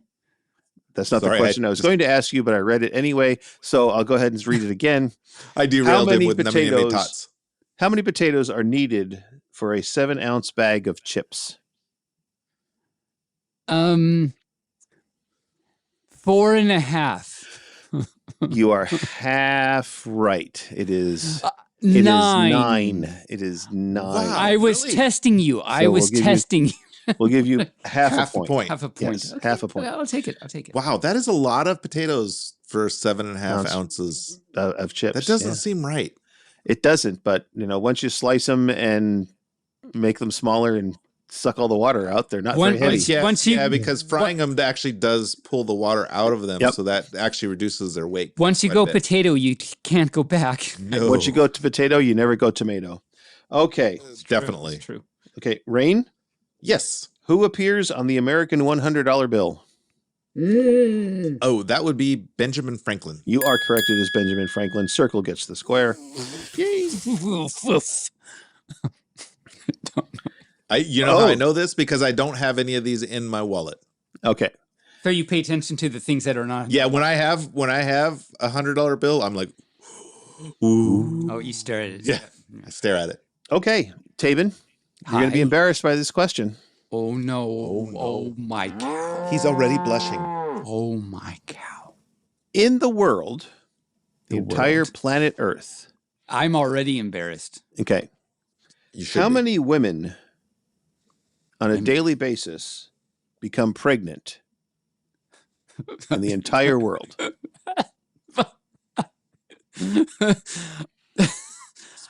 That's not Sorry, the question I was going to ask you, but I read it anyway, so I'll go ahead and read it again. I derailed him many with nummy potatoes- tots. How many potatoes are needed for a 7-ounce bag of chips? 4.5. You are half right. It is 9. It is 9. Wow. I was Really? testing you. I So was we'll give you- testing you. We'll give you half Half a a point. point. Half a point. Yes, half a point. I'll take it. Wow, that is a lot of potatoes for 7.5 Ounce. ounces. Of chips. That doesn't yeah. seem right. It doesn't, but once you slice them and make them smaller and suck all the water out, they're not very heavy. Yeah, because frying them actually does pull the water out of them, Yep. so that actually reduces their weight. Once you quite a go bit. potato, you can't go back. No. Once you go to potato, you never go tomato. Okay. Definitely. It's true. Okay. Rain, Yes. who appears on the American $100 bill? Oh, that would be Benjamin Franklin. You are correct. It is Benjamin Franklin. Circle gets the square. Yay. Don't- You know how Oh. I know this? Because I don't have any of these in my wallet. Okay. So you pay attention to the things that are not. Yeah, when I have $100 bill, I'm like, ooh. Oh, you stare at it. Yeah. I stare at it. Okay. Taebyn, you're going to be Hi. embarrassed by this question. Oh no. no. Oh my cow. He's already blushing. Oh my cow. In the world, the The entire world. planet Earth. I'm already embarrassed. Okay. You should. How be. many women on a daily basis become pregnant in the entire world?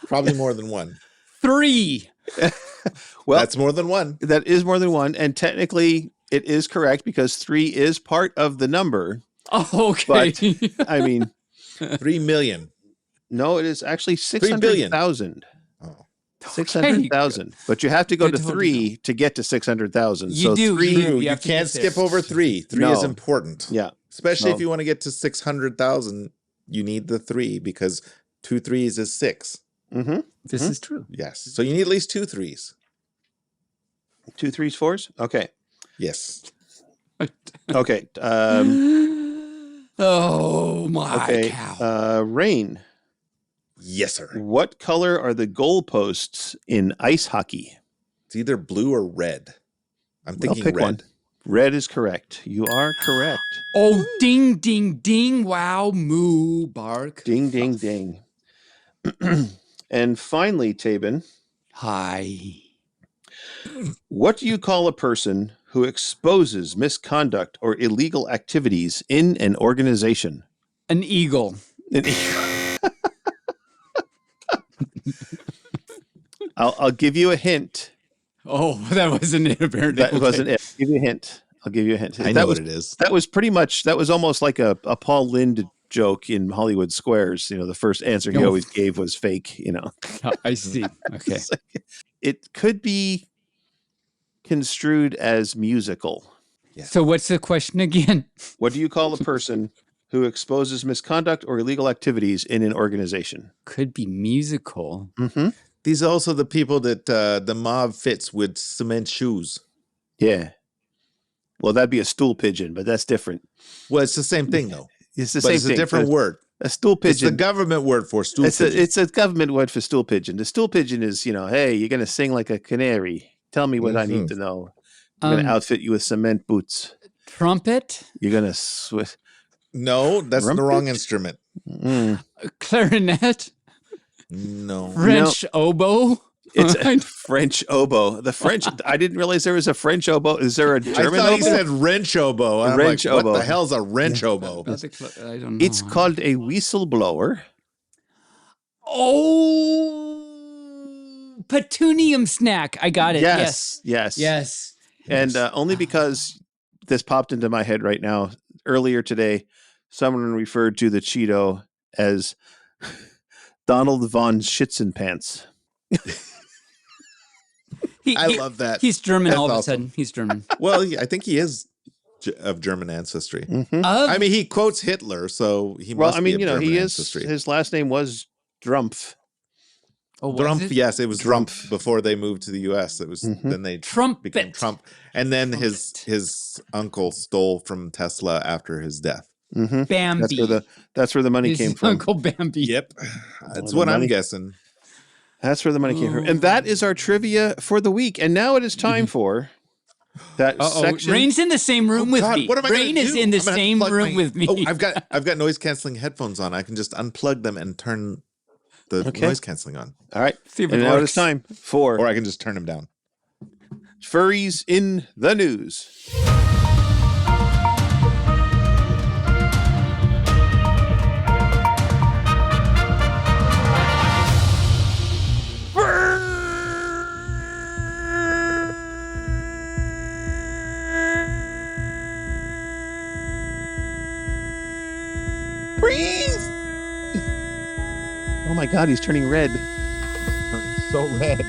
Probably more than one. 3. Well, That's more than one. that is more than one, and technically It is correct because 3 is part of the number. Oh, okay. But, I mean, 3 million. no, it is actually 3 billion. 600,000. Oh. 600,000. But you have to go Good to to hold 3 to get to 600,000. You So do. 3, True. You You have to can't get there. skip over 3. 3 is No. important. yeah. Especially No. if you want to get to 600,000, you need the 3 because 2 3s is 6. Mm-hmm. This is true. Yes. So you need at least 2 3s. 2 3s, 4s? Okay. Yes. Okay. Oh, my Okay. cow. Rayne, Yes, sir. what color are the goalposts in ice hockey? It's either blue or red. I'm Well, thinking pick red. one. Red is correct. You are correct. Oh, ding, ding, ding. Wow, moo, bark. Ding, ding, ding. And finally, Taebyn, Hi. what do you call a person who exposes misconduct or illegal activities in an organization? An eagle. I'll give you a hint. Oh, that wasn't it, apparently. That wasn't it. I'll give you a hint. I'll give you a hint. I know what it is. That was pretty much, that was almost like a Paul Lynde joke in Hollywood Squares. The first answer he Oh. always gave was fake, I see. Okay. It's like- it could be construed as musical. So what's the question again? What do you call a person who exposes misconduct or illegal activities in an organization? Could be musical. Mm-hmm. These are also the people that the mob fits with cement shoes. Yeah. Well, that'd be a stool pigeon, but that's different. Well, it's the same thing, though. It's the But same it's thing. a different So word. a stool It's the pigeon. government word for stool pigeon. It's a government word for stool pigeon. The stool pigeon is, hey, you're going to sing like a canary. Tell me what I need to know. I'm going to outfit you with cement boots. Trumpet? You're going to swift. No, that's the Rumpet? wrong instrument. Clarinet? No. French oboe? It's a French oboe. The French, I didn't realize there was a French oboe. Is there a I German thought oboe? he said wrench oboe. I'm Wrench like, oboe. what the hell's a wrench oboe? I don't know. It's called a whistleblower. Oh, Petunium snack. I got it. Yes. Yes. And only because this popped into my head right now. Earlier today, someone referred to the Cheeto as Donald von Schitzenpants. I love that. He's German That's all of a awesome. sudden. He's German. Well, I think he is of German ancestry. Mm-hmm. I mean, he quotes Hitler, so he must be of German he ancestry. is. His last name was Drumpf. Oh, was Trump, it? yes, it was Trump Drumpf. before they moved to the U.S. It was then they Trumpet. became Trump, and then Trumpet. his uncle stole from Tesla after his death. Mm-hmm. Bambi. That's where the money His came from. Uncle Bambi. Yep, that's the what I'm money- guessing. That's where the money came from. And that is our trivia for the week. And now it is time for that section. Rayne's in the same room with God, me. what am I gonna Rain is do? in the I'm gonna have to same plug room my- with me. Oh, I've got noise canceling headphones on. I can just unplug them and turn the Okay. noise canceling on, All right. See if And it now it works. is time for or I can just turn them down. Furries in the News. Breathe! Oh my god, he's turning red. So red.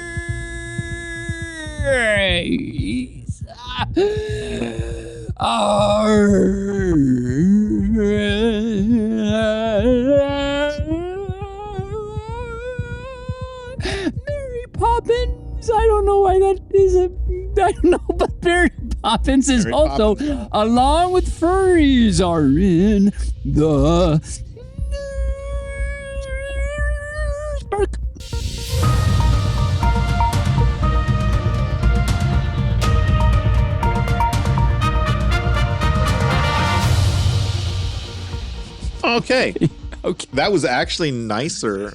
Mary Poppins. I don't know why that is a. I don't know, but Mary Poppins is Mary also, Poppins. along with furries, are in the park. Okay. Okay. That was actually nicer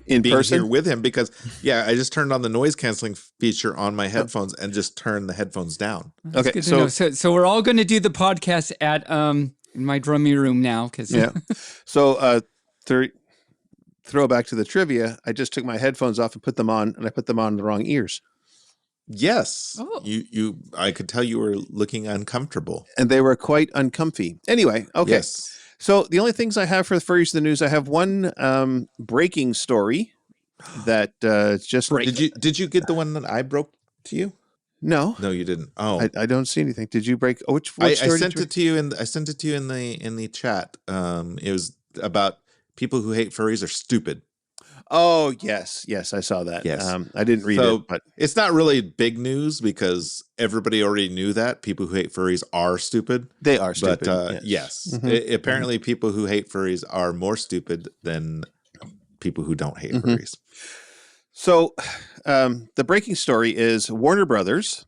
In being person? here with him because I just turned on the noise canceling feature on my headphones and just turned the headphones down. Okay, Good to know. So we're all going to do the podcast at in my drumming room now because yeah. So throw back to the trivia. I just took my headphones off and put them on, and I put them on the wrong ears. Yes. Oh. I could tell you were looking uncomfortable. And they were quite uncomfy. Anyway, okay. Yes. So the only things I have for the furries of the news, I have one breaking story that just Did you get the one that I broke to you? no, No, you didn't. Oh, I don't see anything. Did you break? Oh, which I story sent did you it to you in the chat. It was about people who hate furries are stupid. Oh, yes, I saw that. Yes. I didn't read So it, but it's not really big news because everybody already knew that people who hate furries are stupid. they are stupid. But yes, Mhm. apparently people who hate furries are more stupid than people who don't hate furries. So the breaking story is Warner Brothers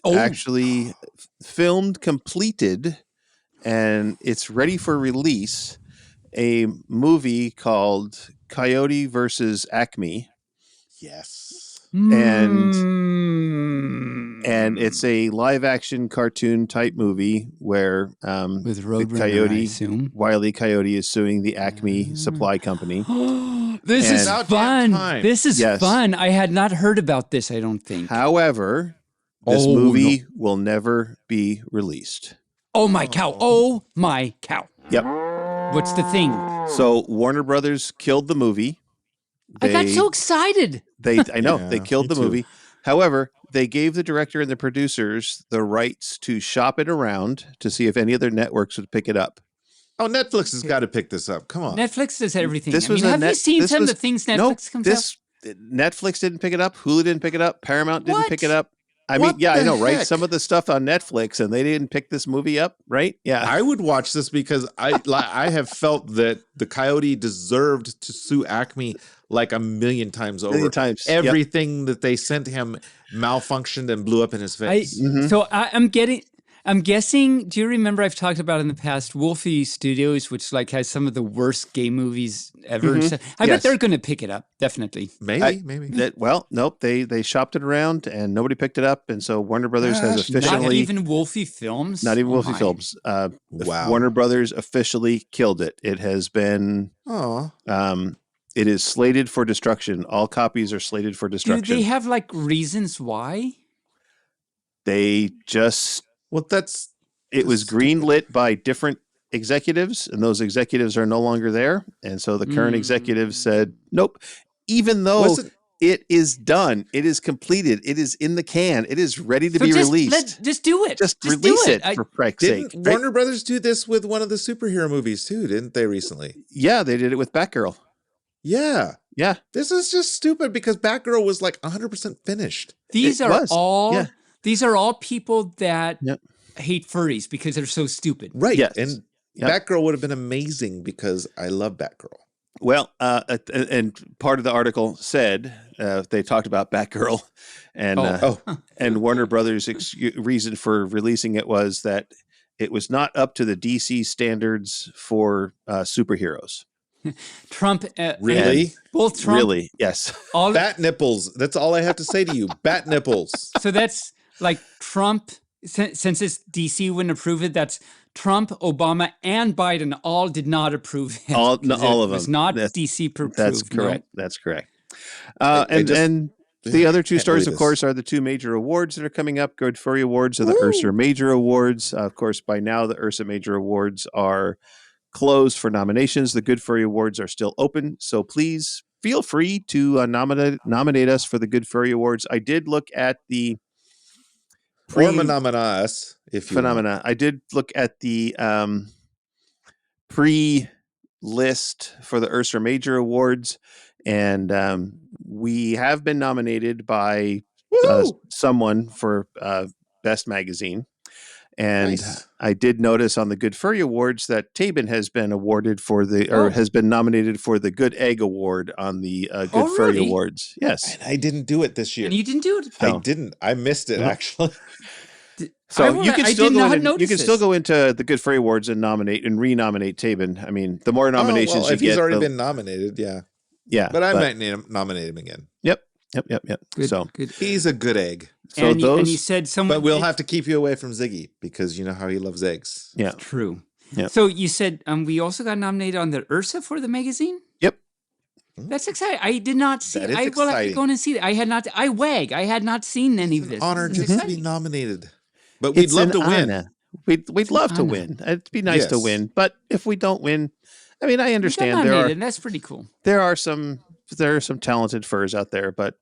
actually filmed, completed, and it's ready for release a movie called Coyote versus Acme. Yes. And Mm. it's a live action cartoon type movie where With the Roadrunner, I coyote, assume. Wile E. Coyote, is suing the Acme Supply Company. This is And- About damn fun. time. This is Yes. fun. I had not heard about this, I don't think. However, this Oh, movie will never be released. Oh my cow. Oh my cow. Yep. What's the thing? So Warner Brothers killed the movie. I got so excited. I know Yeah, they killed me the too. movie. However, they gave the director and the producers the rights to shop it around to see if any other networks would pick it up. Oh, Netflix has got to pick this up. Come on. Netflix does everything. This I mean, was a have you net- seen this some of was- the things No, Netflix comes out? Netflix didn't pick it up. Hulu didn't pick it up. Paramount didn't pick it What? up. I What mean, yeah, I the know, right? heck? Some of the stuff on Netflix, and they didn't pick this movie up, right? Yeah. I would watch this because I have felt that the Coyote deserved to sue Acme like a million times over. Million times, yep. Everything that they sent him malfunctioned and blew up in his face. So I'm guessing, do you remember I've talked about in the past Wolfie Studios, which like has some of the worst gay movies ever. Mhm. So I bet Yes. they're going to pick it up. Definitely. maybe. Nope. They shopped it around, and nobody picked it up, and so Warner Brothers has Gosh, officially Not even Wolfie Films. Not even Oh Wolfie my. Films. Wow. Warner Brothers officially killed it. It has been. Oh, It is slated for destruction. All copies are slated for Do destruction. they have like reasons why? They just. well, that's It was greenlit by different executives, and those executives are no longer there. And so the current executive said, "Nope." Even though Wasn't- it is done, it is completed, it is in the can, it is ready to So be just released. just do it. Just do release it I- for Christ's Didn't sake. right? Warner Brothers do this with one of the superhero movies too? Didn't they recently? Yeah, they did it with Batgirl. Yeah. Yeah. This is just stupid because Batgirl was like 100% finished. These It are was. all Yeah. these are all people that Yep. hate furries because they're so stupid. Right. Yes. And Yep. Batgirl would have been amazing because I love Batgirl. Well, and part of the article said they talked about Batgirl, and and Warner Brothers' reason for releasing it was that it was not up to the DC standards for superheroes. Trump Really? both Trump Really? Yes. all Bat nipples. That's all I have to say to you. Bat nipples. so that's like Trump since it's DC wouldn't approve it, that's Trump, Obama, and Biden all did not approve it. All because of it was them. not That's- DC approved. That's no. correct. That's correct. I And just- the other two can't stories, believe of course, are the two major awards that are coming up. Good Furry Awards are the Woo! Ursa Major Awards. Of course, by now the Ursa Major Awards are closed for nominations. The Good Furry Awards are still open, so please feel free to nominate us for the Good Furry Awards. I did look at the Phenomena us, if you want. phenomena. I did look at the pre-list for the Ursa Major Awards, and we have been nominated by Woo! someone for Best Magazine. And Nice. I did notice on the Good Furry Awards that Taebyn has been awarded for has been nominated for the Good Egg Award on the Good Furry really? Awards. Yes. And I didn't do it this year. And you didn't do it. No. I didn't. I missed it, No. actually. So I you can I still did go not in and, you notice can still this. go into the Good Furry Awards and nominate and renominate Taebyn. I mean, the more nominations Oh, well, you if get, he's already the- been nominated, yeah. yeah. But I might nominate him again. Yep. Good, So good. He's a good egg. So and, those, and you said someone. But we'll have to keep you away from Ziggy because you know how he loves eggs. yeah. True. Yeah. So you said we also got nominated on the Ursa for the magazine. Yep. That's exciting. I did not see. That is I will have to exciting. go in and see it. I had not. I had not seen any of It's this. an honor This is just to be exciting. nominated. But we'd It's love an to win. honor. We'd love to honor. win. It'd be nice to Yes. win, but if we don't win, I mean, I You got understand nominated, and that's pretty cool. there are some talented furs out there, but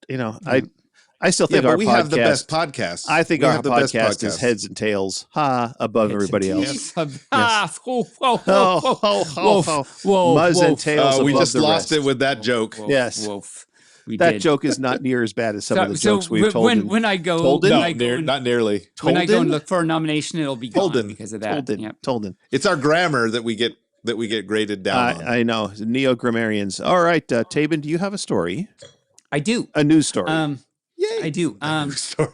I still Yeah, think but our we podcast. have the best podcast. I think We our have the best podcast is heads and tails, above everybody else. Whoa, Ho, ho, ho, ho. whoa, Muzz and tails We above just the lost rest. it with that joke. Yes. We That did. joke is not near as bad as some of the jokes we've told. When I go, Told when in? I go, Not nearly. when I go and Tolden? look for a nomination, it'll be gone Tolden. because of that. Yep. Tolden. It's our grammar that we get graded down on. I know. Neo-grammarians. All right, Taebyn, do you have a story? I do. A news story. Yay. I do. Sorry.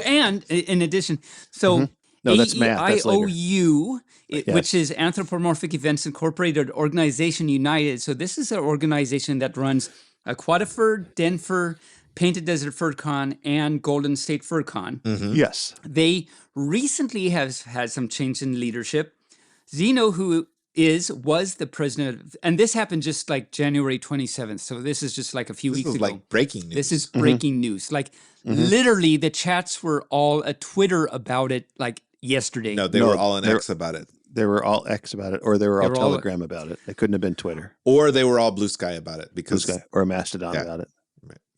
And in addition, so No, that's math. That's later. AEIOU, Yes. which is Anthropomorphic Events Incorporated Organization United. So this is an organization that runs Aquatifur, Denver, Painted Desert FurCon, and Golden State FurCon. Yes. They recently have had some change in leadership. Zeno, who was the president, and this happened just like January 27th. So this is just like a few This weeks is ago. like breaking news. This is breaking news. Like literally, the chats were all a Twitter about it. Like yesterday. No, they were all an X about it. They were all X about it, or they were all They were all- Telegram about it. It couldn't have been Twitter, Or they were all Blue Sky about it because or Mastodon Yeah. about it.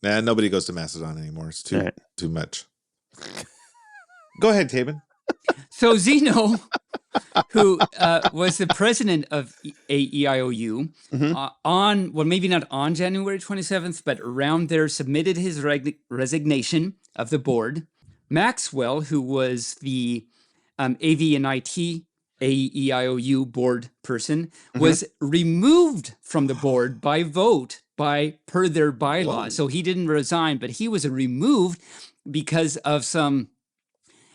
nah, nobody goes to Mastodon anymore. It's too Right. too much. Go ahead, Taebyn. So Zeno, who was the president of AEIOU, maybe not on January 27th, but around there, submitted his resignation of the board. Maxwell, who was the AV and IT AEIOU board person, was removed from the board by vote per their bylaws. So he didn't resign, but he was removed because of some.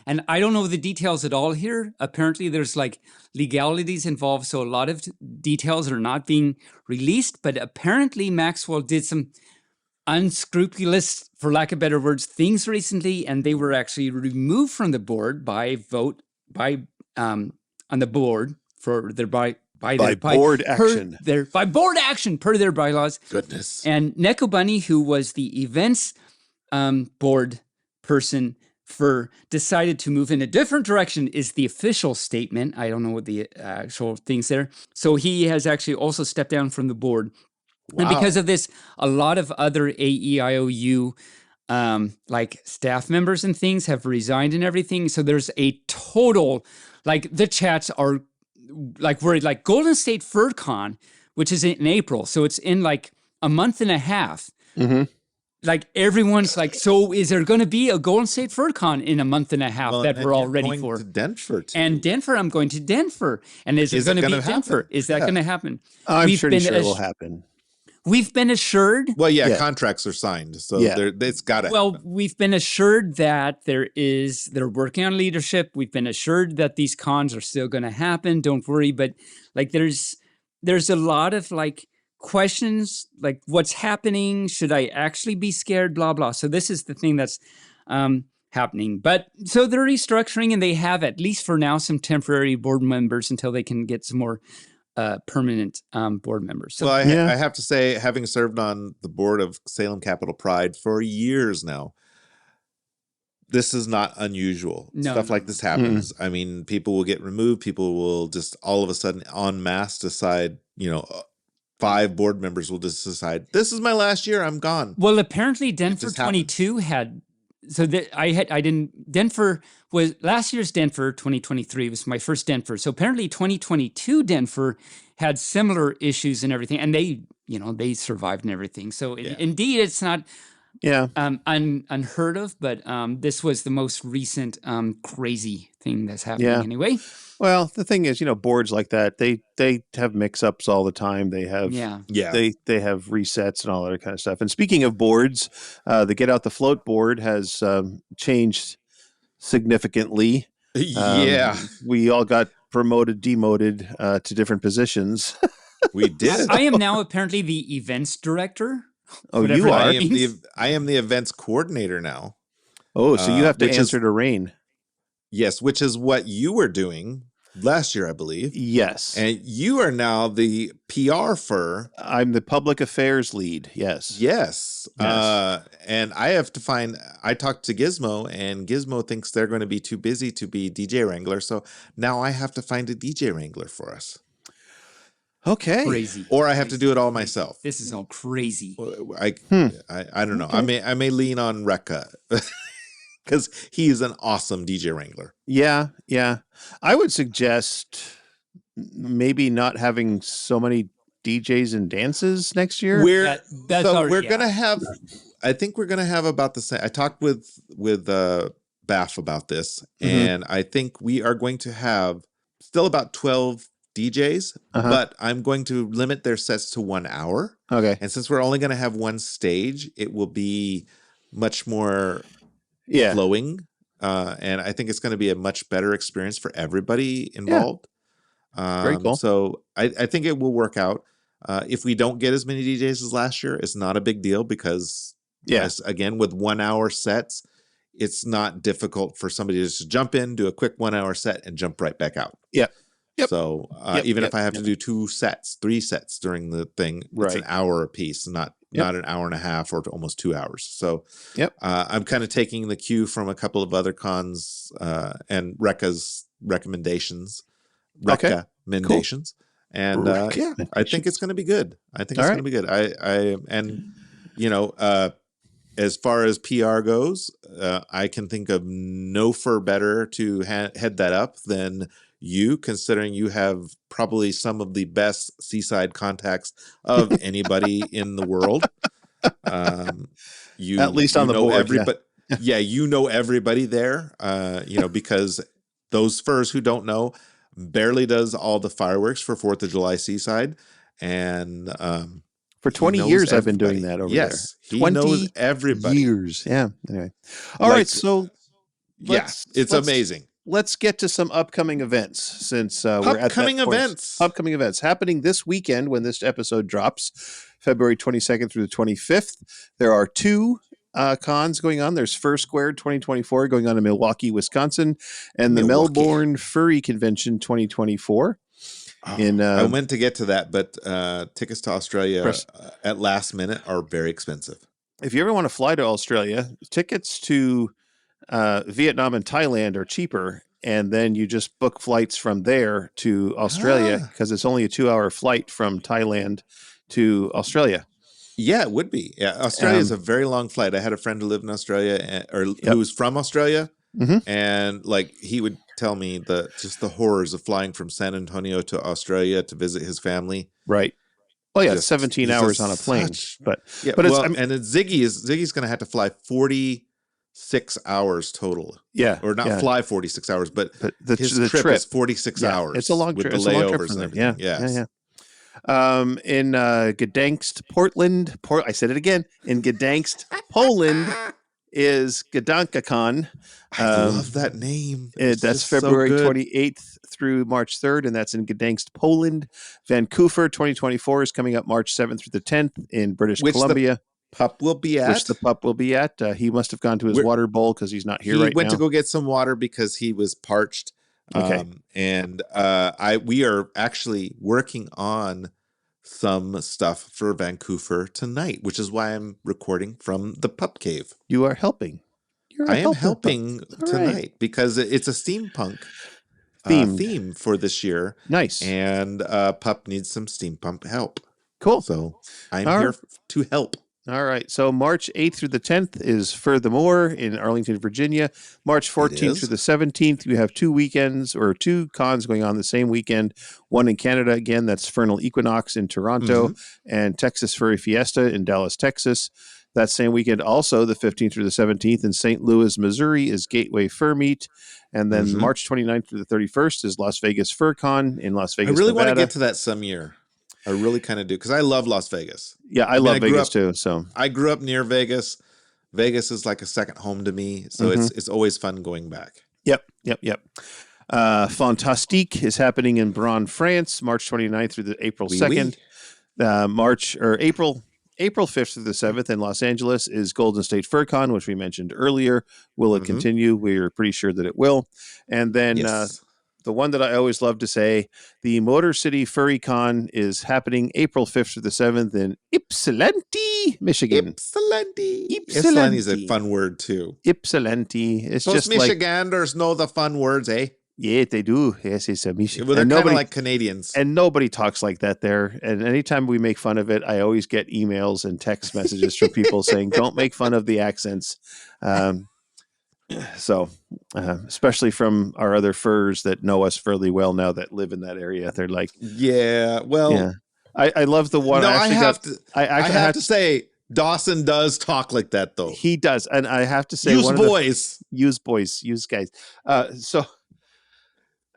And I don't know the details at all here. Apparently, there's like legalities involved, so a lot of details are not being released. But apparently, Maxwell did some unscrupulous, for lack of better words, things recently, and they were actually removed from the board by vote on the board for their by board action per their bylaws. Goodness. And Neko Bunny, who was the events board person decided to move in a different direction is the official statement. I don't know what the actual things there. So he has actually also stepped down from the board. Wow. And because of this, a lot of other AEIOU like staff members and things have resigned and everything. So there's a total, like the chats are like worried, like Golden State FurCon, which is in April. So it's in like a month and a half. Like everyone's like, so is there going to be a Golden State FurCon in a month and a half that we're all ready for? To Denver too. And Denver, I'm going to Denver. And is it going to be gonna Denver? happen? Is that going to happen? I'm pretty sure it will happen. We've been assured. Well, yeah, Yeah. contracts are signed, so Yeah. it's got to. Well, we've been assured that they're working on leadership. We've been assured that these cons are still going to happen. Don't worry. But like, there's a lot of like questions, like what's happening? Should I actually be scared? Blah, blah. So this is the thing that's happening. But so they're restructuring, and they have, at least for now, some temporary board members until they can get some more permanent board members. So Well, I have to say, having served on the board of Salem Capital Pride for years now, this is not unusual. No, Stuff no. like this happens. I mean, people will get removed. People will just all of a sudden en masse decide, 5 board members will just decide, this is my last year, I'm gone. Well, apparently Denver just 22 had, so that Denver was, last year's Denver 2023 was my first Denver. So apparently 2022 Denver had similar issues and everything, and they survived and everything. So indeed, it's not unheard of, but this was the most recent crazy thing that's happening anyway. Well, the thing is, boards like that, they have mix-ups all the time. They have they have resets and all that kind of stuff. And speaking of boards, the Get Out the Float board has changed significantly. We all got promoted, demoted to different positions. We did. I am now apparently the events director. Oh, whatever you that are? means. I am the events coordinator now. Oh, so you have to which answer to Rayne. Yes, which is what you were doing last year, I believe. Yes. And you are now the PR fur. I'm the public affairs lead. Yes. Yes. Yes. And I have to find, I talked to Gizmo, and Gizmo thinks they're going to be too busy to be DJ Wrangler. So now I have to find a DJ Wrangler for us. Okay. Crazy. Or I have to do it all Crazy. myself. This is all crazy. I don't know. Okay. I may lean on Rekka because he is an awesome DJ Wrangler. Yeah. Yeah. I would suggest maybe not having so many DJs and dances next year. We're gonna have. I think we're gonna have about the same. I talked with Baff about this, and I think we are going to have still about 12 DJs, but I'm going to limit their sets to 1 hour. Okay. And since we're only going to have one stage, it will be much more flowing. And I think it's going to be a much better experience for everybody involved. Very cool. So I think it will work out. If we don't get as many DJs as last year, it's not a big deal because, again, with 1 hour sets, it's not difficult for somebody to just jump in, do a quick 1 hour set, and jump right back out. Yep. So even if I have to do 2 sets, 3 sets during the thing, it's an hour a piece, not an hour and a half or almost 2 hours. So I'm kind of taking the cue from a couple of other cons and Rekka's recommendations. Recommendations. Cool. And I think it's going to be good. I think it's going to be good. As far as PR goes, I can think of no fur better to head that up than you, considering you have probably some of the best seaside contacts of anybody in the world. At least on the board. You know everybody there, because those furs who don't know, Barely does all the fireworks for 4th of July Seaside. And for 20 years, I've been doing that over there. Yes, he knows everybody. Years. Yeah. Anyway. All right. So, it's amazing. Let's get to some upcoming events since we're at upcoming events. Upcoming events happening this weekend when this episode drops, February 22nd through the 25th. There are 2 cons going on. There's Fur Squared 2024 going on in Milwaukee, Wisconsin, and the Melbourne Furry Convention 2024. I meant to get to that, but tickets to Australia at last minute are very expensive. If you ever want to fly to Australia, tickets to Vietnam and Thailand are cheaper, and then you just book flights from there to Australia because it's only a 2-hour flight from Thailand to Australia. Yeah, it would be. Yeah, Australia is a very long flight. I had a friend who lived in Australia, who was from Australia, and he would tell me the horrors of flying from San Antonio to Australia to visit his family. Right. Oh yeah, 17 hours on a plane. Ziggy's going to have to fly 46 hours total. Yeah, or not fly 46 hours, but his trip is 46 hours. It's a long trip. With the layovers and everything. Yeah. In Gdańsk, Portland. I said it again. In Gdańsk, Poland is GdankaCon. I love that name. That's February 28th through March 3rd, and that's in Gdańsk, Poland. Vancoufur 2024 is coming up March 7th through the 10th in British Columbia. Pup will be at. Which the pup will be at. He must have gone to his water bowl because he's not here right now. He went to go get some water because he was parched. Okay. We are actually working on some stuff for Vancoufur tonight, which is why I'm recording from the pup cave. You are helping. I am helping tonight because it's a steampunk theme for this year. Nice. And pup needs some steampunk help. Cool. So I'm here to help. All right. So March 8th through the 10th is Furthermore in Arlington, Virginia. March 14th through the 17th, you have 2 weekends or 2 cons going on the same weekend. One in Canada, again, that's Fernal Equinox in Toronto, and Texas Furry Fiesta in Dallas, Texas. That same weekend, also the 15th through the 17th in St. Louis, Missouri, is Gateway Fur Meet. And then March 29th through the 31st is Las Vegas FurCon in Las Vegas, I really Nevada. want to get to that some year. I really kind of do because I love Las Vegas. Yeah, I love Vegas too. So I grew up near Vegas. Vegas is like a second home to me, so it's always fun going back. Yep. Fantastique is happening in Braun, France, March 29th through the April 2nd. April 5th through the 7th in Los Angeles is Golden State FurCon, which we mentioned earlier. Will it continue? We're pretty sure that it will. And then the one that I always love to say, the Motor City Furry Con is happening April 5th through the 7th in Ypsilanti, Michigan. Ypsilanti. Ypsilanti. Ypsilanti is a fun word too. Ypsilanti. It's Those just like, Michiganders know the fun words, eh? yeah, they do. Yes, it's a Michigan. Well, they're And kind of nobody, like Canadians. and nobody talks like that there. And anytime we make fun of it, I always get emails and text messages from people saying, don't make fun of the accents. Especially from our other furs that know us fairly well now that live in that area. They're like, yeah, well, yeah. I love the one. no, I have to say, Dawson does talk like that, though. He does. And I have to say, use boys. Use guys. So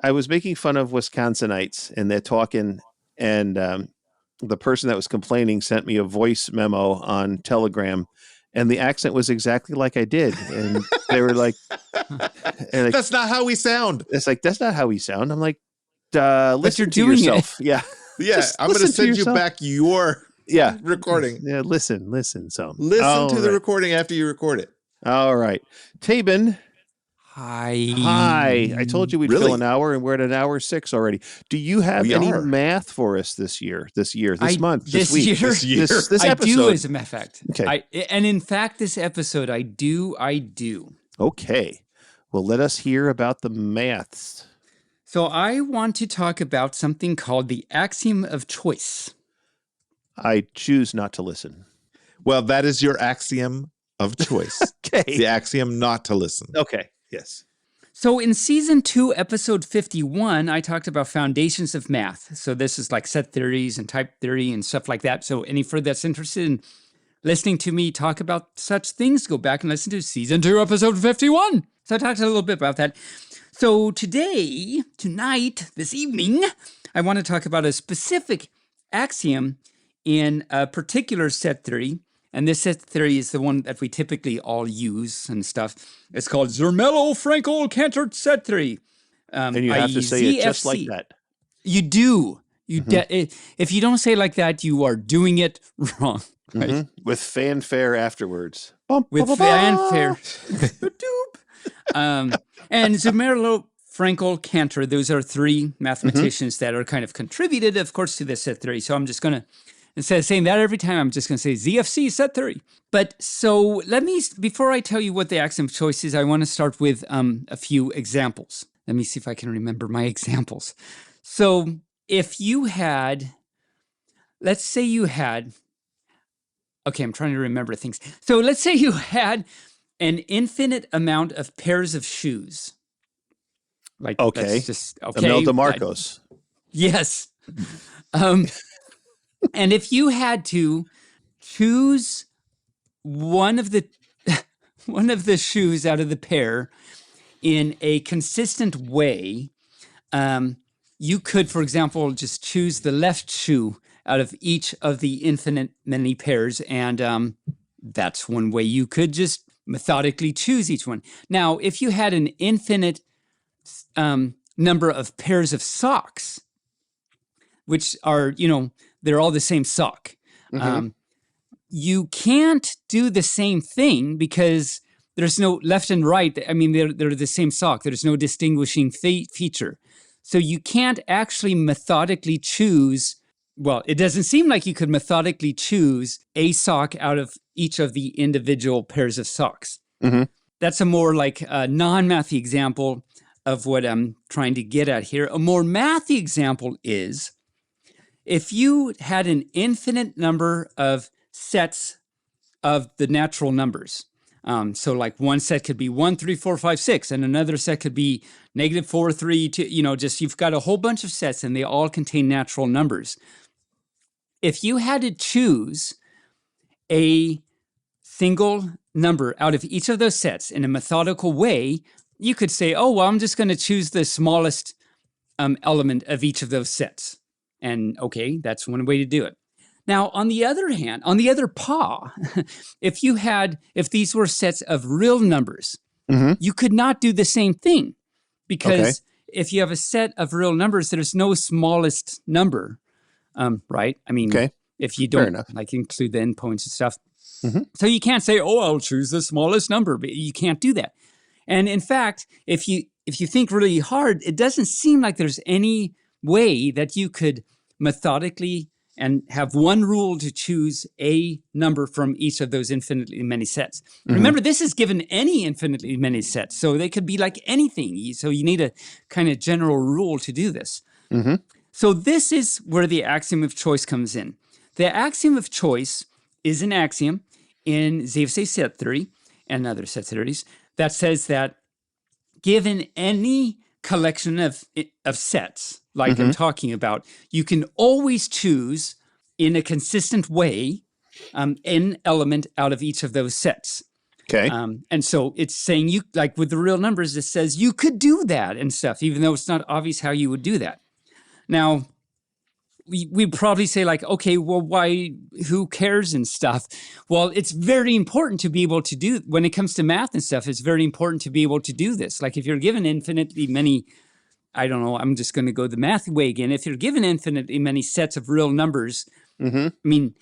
I was making fun of Wisconsinites and they're talking, and the person that was complaining sent me a voice memo on Telegram, and the accent was exactly like I did. And they were like, that's not how we sound. It's like, that's not how we sound. I'm like, listen to yourself. Yeah. Yeah. I'm going to send you back your recording. Yeah. Listen. So listen to the recording after you record it. All right. Taebyn. Hi. I told you we'd fill an hour, and we're at an hour 6 already. Do you have any math for us this month, this week? This episode? I do, as a matter of fact. Okay. And in fact, this episode, I do. Okay. Well, let us hear about the maths. So I want to talk about something called the axiom of choice. I choose not to listen. Well, that is your axiom of choice. Okay. The axiom not to listen. Okay. Yes. So in season 2, episode 51, I talked about foundations of math. So this is like set theories and type theory and stuff like that. So any further that's interested in listening to me talk about such things, go back and listen to season 2, episode 51. So I talked a little bit about that. So tonight, this evening, I want to talk about a specific axiom in a particular set theory. And this set theory is the one that we typically all use and stuff. It's called Zermelo-Frankel-Cantor set theory. And you have to say it just like that. You do. If you don't say it like that, you are doing it wrong. Right? Mm-hmm. With fanfare afterwards. With fanfare. And Zermelo-Frankel-Cantor, those are 3 mathematicians that are kind of contributed, of course, to this set theory. So I'm just going to, instead of saying that every time, I'm just going to say ZFC set theory. But so before I tell you what the axiom of choice is, I want to start with a few examples. Let me see if I can remember my examples. So if you had, let's say you had, okay, I'm trying to remember things. So let's say you had an infinite amount of pairs of shoes. Like, okay. Imelda Marcos. Yes. And if you had to choose one of the shoes out of the pair in a consistent way, you could, for example, just choose the left shoe out of each of the infinite many pairs, and that's one way you could just methodically choose each one. Now, if you had an infinite number of pairs of socks, which are, they're all the same sock. Mm-hmm. You can't do the same thing because there's no left and right. I mean, they're the same sock. There's no distinguishing feature. So you can't actually methodically choose. Well, it doesn't seem like you could methodically choose a sock out of each of the individual pairs of socks. Mm-hmm. That's a more like a non-mathy example of what I'm trying to get at here. A more mathy example is if you had an infinite number of sets of the natural numbers. So like one set could be 1, 3, 4, 5, 6, and another set could be -4, 3, 2, just you've got a whole bunch of sets and they all contain natural numbers. If you had to choose a single number out of each of those sets in a methodical way, you could say, oh, well, I'm just going to choose the smallest element of each of those sets. And okay, that's one way to do it. Now, on the other hand, on the other paw, if these were sets of real numbers, mm-hmm. you could not do the same thing because if you have a set of real numbers, there's no smallest number, right? I mean, if you don't like include the endpoints and stuff. Mm-hmm. So you can't say, oh, I'll choose the smallest number, but you can't do that. And in fact, if you if you think really hard, it doesn't seem like there's any way that you could methodically and have one rule to choose a number from each of those infinitely many sets. Remember, this is given any infinitely many sets, so they could be like anything. So you need a kind of general rule to do this. So this is where the axiom of choice comes in. The axiom of choice is an axiom in ZFC set theory and other set theories that says that given any collection of sets, like I'm talking about, you can always choose in a consistent way an element out of each of those sets. Okay. And so it's saying you, like with the real numbers, it says you could do that and stuff, even though it's not obvious how you would do that. Now, we'd probably say like, okay, well, why, who cares and stuff? Well, it's very important to be able to do, when it comes to math and stuff, it's very important to be able to do this. Like if you're given infinitely many, I don't know, I'm just going to go the math way again. If you're given infinitely many sets of real numbers, I mean,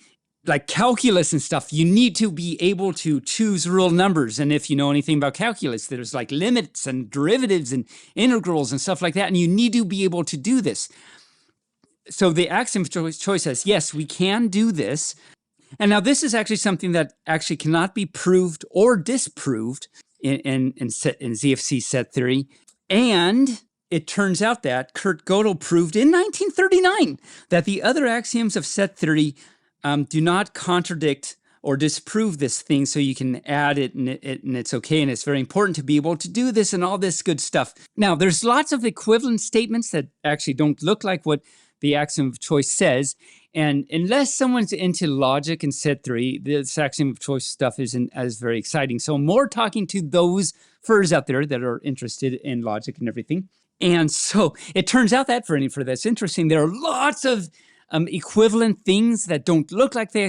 like calculus and stuff, you need to be able to choose real numbers. And if you know anything about calculus, there's like limits and derivatives and integrals and stuff like that. And you need to be able to do this. So the axiom of choice says, yes, we can do this. And now this is actually something that actually cannot be proved or disproved in ZFC set theory. And it turns out that Kurt Gödel proved in 1939 that the other axioms of set theory do not contradict or disprove this thing, so you can add it and it's okay, and it's very important to be able to do this and all this good stuff. Now, there's lots of equivalent statements that actually don't look like what the axiom of choice says, and unless someone's into logic and set theory, this axiom of choice stuff isn't as very exciting. So more talking to those furs out there that are interested in logic and everything. And so it turns out that for any fur that's interesting, there are lots of equivalent things that don't look like the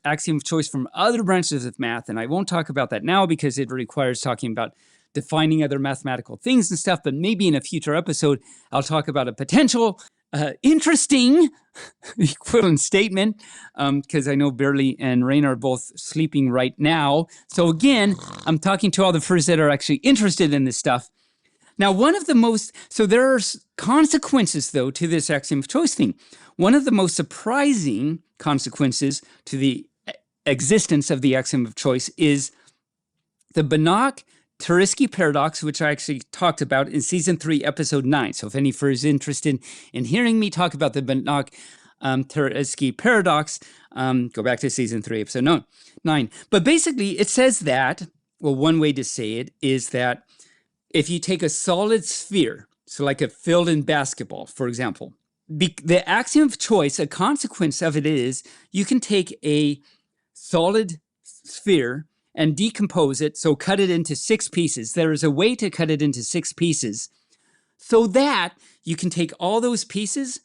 axiom of choice from other branches of math. And I won't talk about that now because it requires talking about defining other mathematical things and stuff. But maybe in a future episode, I'll talk about a potential interesting equivalent statement because I know Barely and Rayne are both sleeping right now. So again, I'm talking to all the furs that are actually interested in this stuff. Now, so there are consequences, though, to this axiom of choice thing. One of the most surprising consequences to the existence of the axiom of choice is the Banach-Tarski paradox, which I actually talked about in season 3, episode 9. So if any fur is interested in hearing me talk about the Banach-Tarski paradox, go back to season 3, episode 9. But basically, it says that, well, one way to say it is that if you take a solid sphere, so like a filled-in basketball, for example, the axiom of choice, a consequence of it is you can take a solid sphere and decompose it, so cut it into 6 pieces. There is a way to cut it into 6 pieces so that you can take all those pieces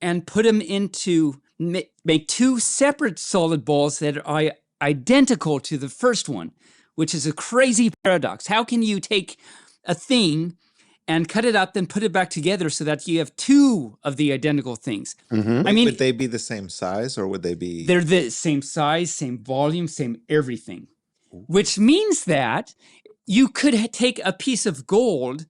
and put them into, make 2 separate solid balls that are identical to the first one, which is a crazy paradox. How can you take a thing and cut it up, then put it back together so that you have 2 of the identical things? I mean, would they be the same size or would they be? They're the same size, same volume, same everything, which means that you could take a piece of gold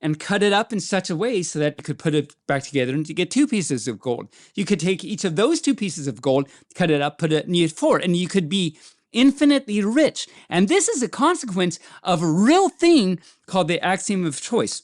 and cut it up in such a way so that you could put it back together and to get 2 pieces of gold. You could take each of those 2 pieces of gold, cut it up, put it, and you get 4, and you could be infinitely rich. And this is a consequence of a real thing called the axiom of choice.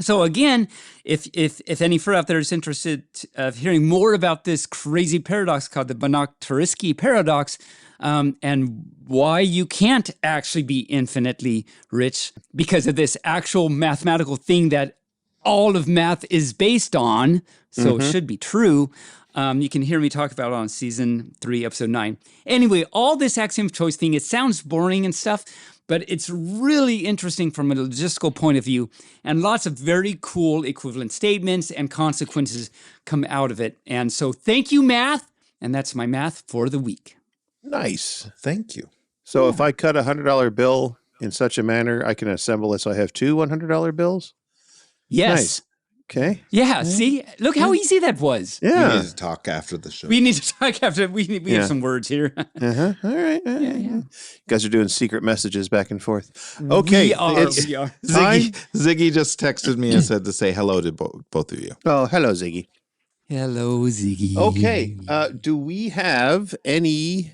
So again, if any fur out there is interested of hearing more about this crazy paradox called the Banach-Tarski paradox, and why you can't actually be infinitely rich because of this actual mathematical thing that all of math is based on, so it should be true, you can hear me talk about it on season 3, episode 9. Anyway, all this axiom of choice thing, it sounds boring and stuff, but it's really interesting from a logistical point of view, and lots of very cool equivalent statements and consequences come out of it. And so thank you, math, and that's my math for the week. Nice. Thank you. So if I cut a $100 bill in such a manner, I can assemble it so I have 2 $100 bills? Yes. Nice. Okay. Yeah, see? Look how easy that was. We Yeah. need to talk after the show. We need to talk after. We Yeah. have some words here. Uh-huh. All right. Yeah. You guys are doing secret messages back and forth. Okay. We are. it's We are. time. Ziggy just texted me and said to say hello to both of you. Oh, hello, Ziggy. Hello, Ziggy. Okay. Do we have any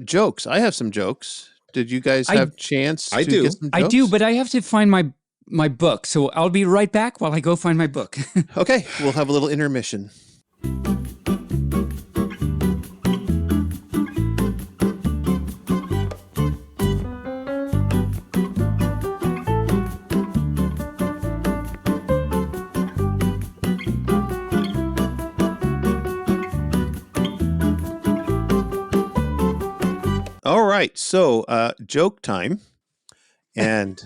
jokes? I have some jokes. Did you guys have chance to I do. get some jokes? I do, but I have to find my book. So I'll be right back while I go find my book. Okay. We'll have a little intermission. All right. So, joke time. And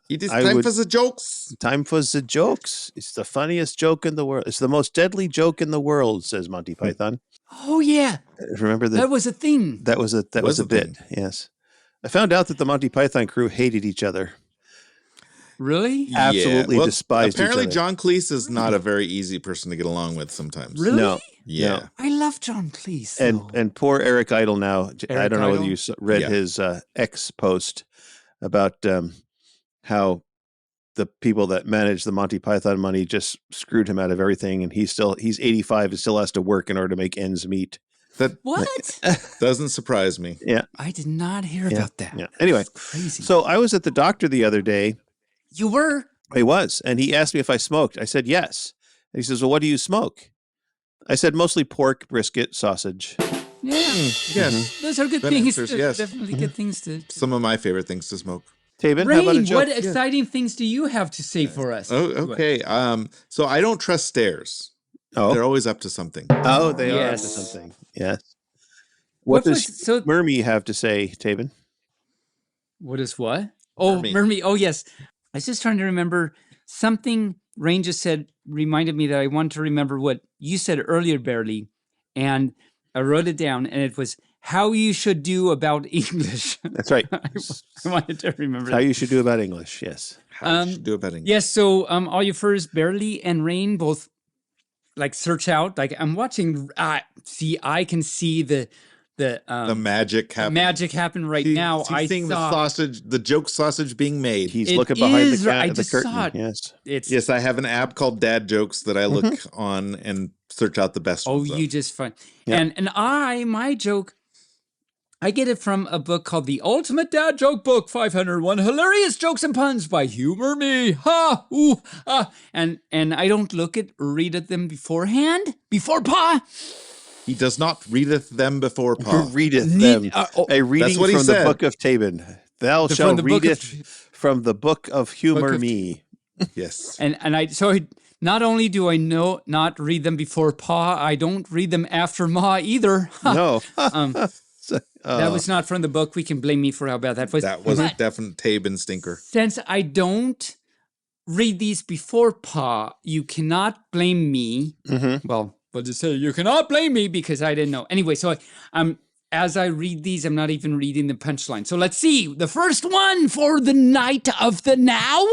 It is I time would- for the jokes. time for the jokes. It's the funniest joke in the world. It's the most deadly joke in the world, says Monty Python. Oh yeah, Remember that was a thing. that was a Was a bit. Yes. I found out that the Monty Python crew hated each other. Really? Absolutely Well, despised each apparently other. John Cleese is not a very easy person to get along with sometimes. Really? No. Yeah. I love John Cleese. And though. and poor Eric Idle now. I Eric don't know whether Idle? you read Yeah. his X post about how the people that manage the Monty Python money just screwed him out of everything, and he's 85 and still has to work in order to make ends meet. That What? doesn't surprise me. I did not hear about that. Yeah. Anyway, That's crazy. so I was at the doctor the other day. You were? He was, and he asked me if I smoked. I said yes. And he says, "Well, what do you smoke?" I said, "Mostly pork, brisket, sausage." Yeah. Yes. Those are good Good things. answers, Those yes. Definitely good things to. Some of my favorite things to smoke. Taebyn, how about a Rain, joke? what Yeah. exciting things do you have to say for us? Oh, okay. So I don't trust stairs. They're Oh, always up to something. they are up to Yes. something. Yes. What does so? Mermy have to say, Taebyn? What is what? Oh, Mermy. Mermy. Oh, yes. I was just trying to remember something Rain just said reminded me that I want to remember what you said earlier, Barely. And I wrote it down, and it was how you should do about English. That's right. I wanted to remember How that. you should do about English. Yes. How you should do a betting. Yes, so all you first, Barely and Rain both like search out. Like I'm watching. I can see the magic happen. magic happen right now. He's seeing the joke sausage being made. He's It looking behind is the, right. I the just curtain. saw it. Yes. it's Yes, I have an app called Dad Jokes that I look on and search out the best Oh, ones. you just find Yeah. and my joke, I get it from a book called The Ultimate Dad Joke Book 501 Hilarious Jokes and Puns by Humor Me. Ha ooh ah. And I don't read at them beforehand. Before pa. He does not readeth them before Pa. Readeth Need- them. A reading That's what he from the said. book of Taebyn. Thou From shalt the book of- readeth from the book of humor of- me. Yes. And not only do I not read them before pa, I don't read them after ma either. No. That was not from the book. We can blame me for how bad that was. That was a But definite Taebyn stinker. since I don't read these before pa, you cannot blame me. Well, we'll just say you cannot blame me because I didn't know. Anyway, so as I read these, I'm not even reading the punchline. So let's see. The first one for the night of the now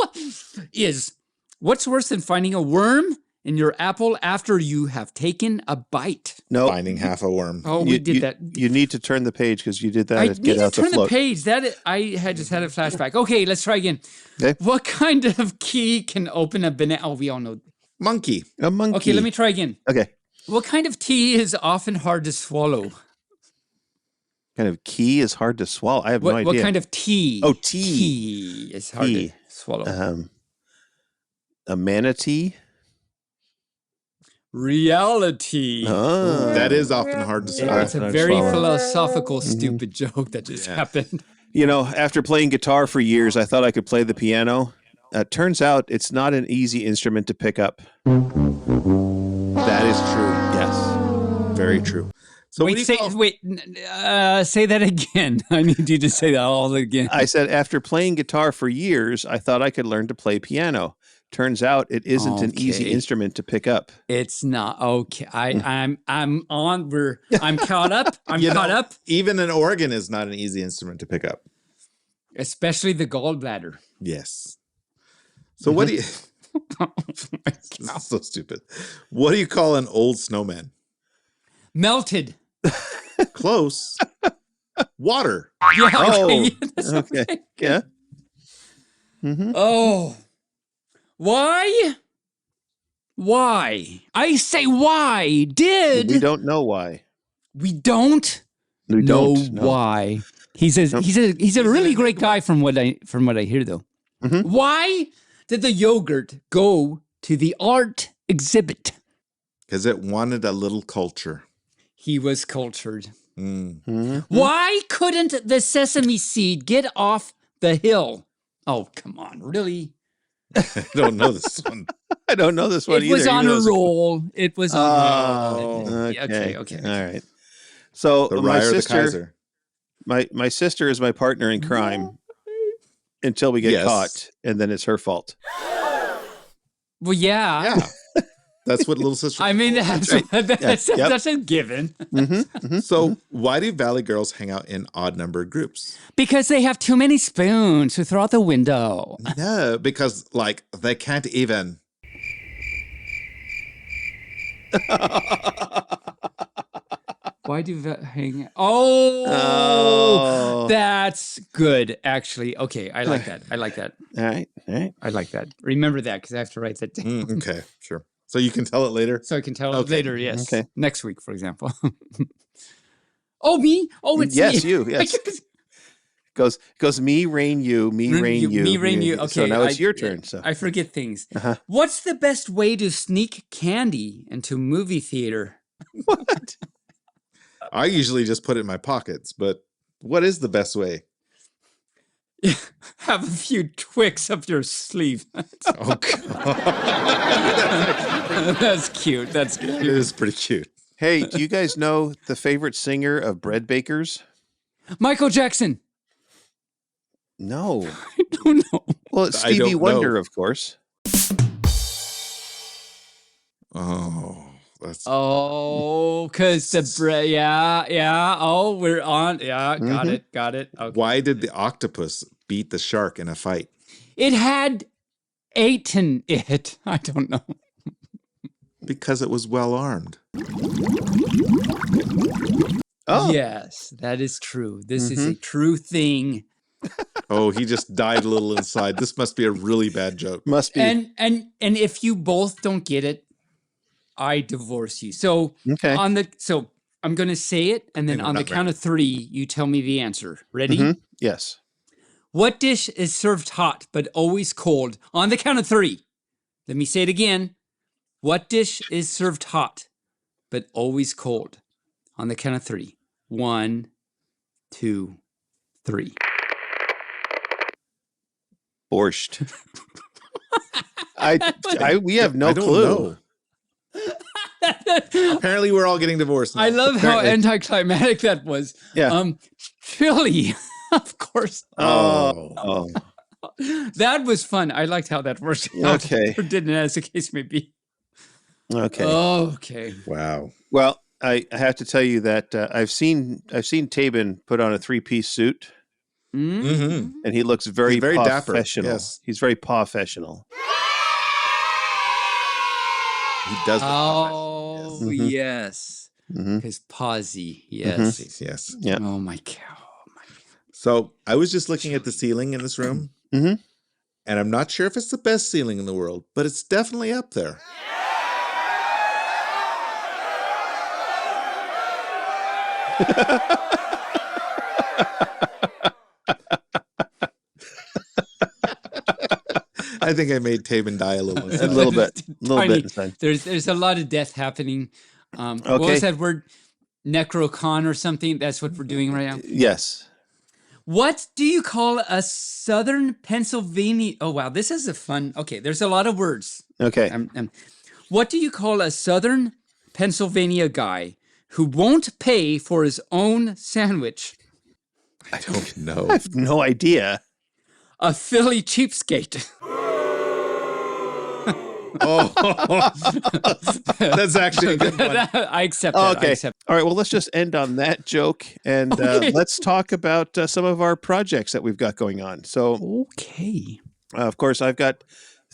is, what's worse than finding a worm in your apple after you have taken a bite? No. Finding half a worm. Oh, we did that. You need to turn the page because you did that I at need Get to Out the turn the Float. page. I had just had a flashback. Okay, let's try again. Okay. What kind of key can open a banana? Oh, we all know. Monkey. A monkey. Okay, let me try again. Okay. What kind of tea is often hard to swallow? Kind of key is hard to swallow. I have no idea. What kind of tea? Oh, tea. Tea is hard Tea. to swallow. A manatee. Reality. Oh. That is often hard to It's swallow. a hard to very swallow. philosophical, stupid joke that just happened. You know, after playing guitar for years, I thought I could play the piano. Turns out it's not an easy instrument to pick up. That is true. Yes. Very true. So what do you call- Say that again. I need you to say that all again. I said, after playing guitar for years, I thought I could learn to play piano. Turns out it isn't an easy Okay. instrument to pick up. It's not okay. I'm caught up. I'm You know, caught up. Even an organ is not an easy instrument to pick up. Especially the gallbladder. Yes. So what do you Oh my This God. is so stupid. What do you call an old snowman? Melted. Close. Water. Yeah, okay. Oh, Yeah, that's okay. okay. Yeah. Mm-hmm. Oh. Why? Why? I say why? Did We don't know why. we don't We know don't know. why? He's a really great guy from what I hear though. Mhm. Why did the yogurt go to the art exhibit? Because it wanted a little culture. He was cultured. Mm. Mhm. Why couldn't the sesame seed get off the hill? Oh, come on, really? I don't know this one. I don't know this one It either. was on even though a it's roll. It was on a Oh. roll. Okay. All right. So The my Rye or the sister, Kaiser? my sister is my partner in crime until we get Yes. caught, and then it's her fault. Well, yeah. Yeah. That's what little sister. I mean, that's Yep. that's a given. Mm-hmm. So why do Valley girls hang out in odd numbered groups? Because they have too many spoons to throw out the window. No, because like they can't even. Why do that hang? Oh, that's good. Actually, okay, I like that. I like that. All right. I like that. Remember that because I have to write that down Okay, sure. So you can tell it later. so I can tell Okay. later. Yes. Okay. Next week, for example. Oh, me? Oh, it's Yes, me. you. Yes. Goes me, rain, you, me, rain, you. Me, rain, you. Okay. So now it's your turn. So I forget things. Uh-huh. What's the best way to sneak candy into movie theater? what? I usually just put it in my pockets, but what is the best way? Have a few Twix up your sleeve. Oh, God. That's cute. That's It cute. is pretty cute. Hey, do you guys know the favorite singer of bread bakers? Michael Jackson. No. I don't know. Well, it's I Stevie don't Wonder, know. of course. Oh, that's Oh, because the bread. Yeah. Oh, we're on. Yeah, got Mhm. it. Okay. why did the octopus beat the shark in a fight? It had 8 in it. I don't know. Because it was well armed. Oh, Yes, that is true. This is a Mhm. true thing. Oh, he just died a little inside. This must be a really bad joke. must be. And if you both don't get it, I divorce you. So Okay. so I'm gonna say it, and then Hang on the not count of 3, you tell me the answer. Ready? Mhm. Yes. What dish is served hot but always cold? On the count of 3. Let me say it again. What dish is served hot but always cold? On the count of 3. 1, 2, 3. Borscht. We have no I don't clue. know. Apparently, we're all getting divorced. Now. I love how Apparently. anticlimactic that was. Yeah. Chili, of course. Oh. That was fun. I liked how that worked out. Okay. Or didn't, as the case may be. Okay. Okay. Wow. Well, I have to tell you that I've seen Taebyn put on a 3-piece suit, Mm. and he looks very, He's very dapper, professional. yes. He's very professional. He does. Oh, Mhm. yes. Mhm. Because Posy, yes. Yes. Yeah. Oh, my cow. So I was just looking at the ceiling in this room, Mhm. and I'm not sure if it's the best ceiling in the world, but it's definitely up there. I think I made Taebyn die a little. A inside. little bit. A little Tiny. bit inside. There's a lot of death happening. What Okay. was that word? Necrocon or something? That's what we're doing right now. Yes. What do you call a Southern Pennsylvania? Oh, wow. This is a fun. Okay. There's a lot of words. Okay. What do you call a Southern Pennsylvania guy who won't pay for his own sandwich? I don't know. I have no idea. A Philly cheapskate. Oh, that's actually a good one. I accept that. I Okay. accept. All right. Well, let's just end on that joke, and Okay. let's talk about some of our projects that we've got going on. So, Okay. of course, I've got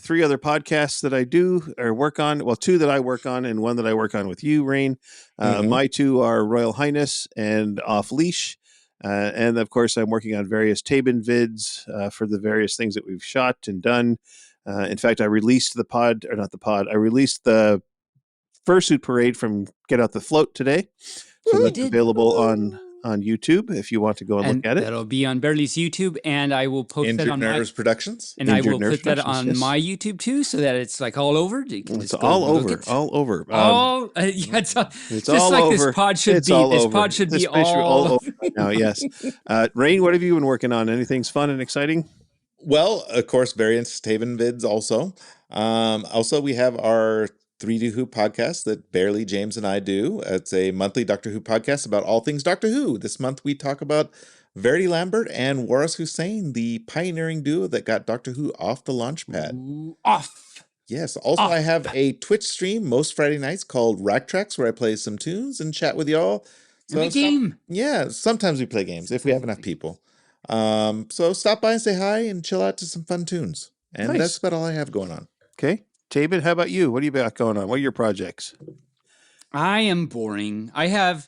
3 other podcasts that I do or work on. Well, 2 that I work on and 1 that I work on with you, Rayne. My 2 are Royal Highness and Off Leash. And of course, I'm working on various Taebyn vids for the various things that we've shot and done. In fact, I released I released the Fursuit Parade from Get Out the Float today. So that's available on YouTube if you want to go and look at it. That'll be on Barely's YouTube, and I will post that on Nerves Productions. And Injured I will Nerves put that on my YouTube too, so that it's like all over. You can It's all over. It's just all like over. this pod should It's be. all This over. pod should This be space should all over right now. Yes, Rayne, what have you been working on? Anything's fun and exciting? Well, of course, various Taebyn vids also. Also, we have our 3D Who podcast that Barely, James, and I do. It's a monthly Doctor Who podcast about all things Doctor Who. This month we talk about Verity Lambert and Waris Hussein, the pioneering duo that got Doctor Who off the launch pad. off. Yes. Also, I have a Twitch stream most Friday nights called Rack Tracks where I play some tunes and chat with y'all. So game. Yeah, sometimes we play games if we have enough people. So stop by and say hi and chill out to some fun tunes. And that's about all I have going on. Okay. Taebyn, how about you? What do you got going on? What are your projects? I am boring. I have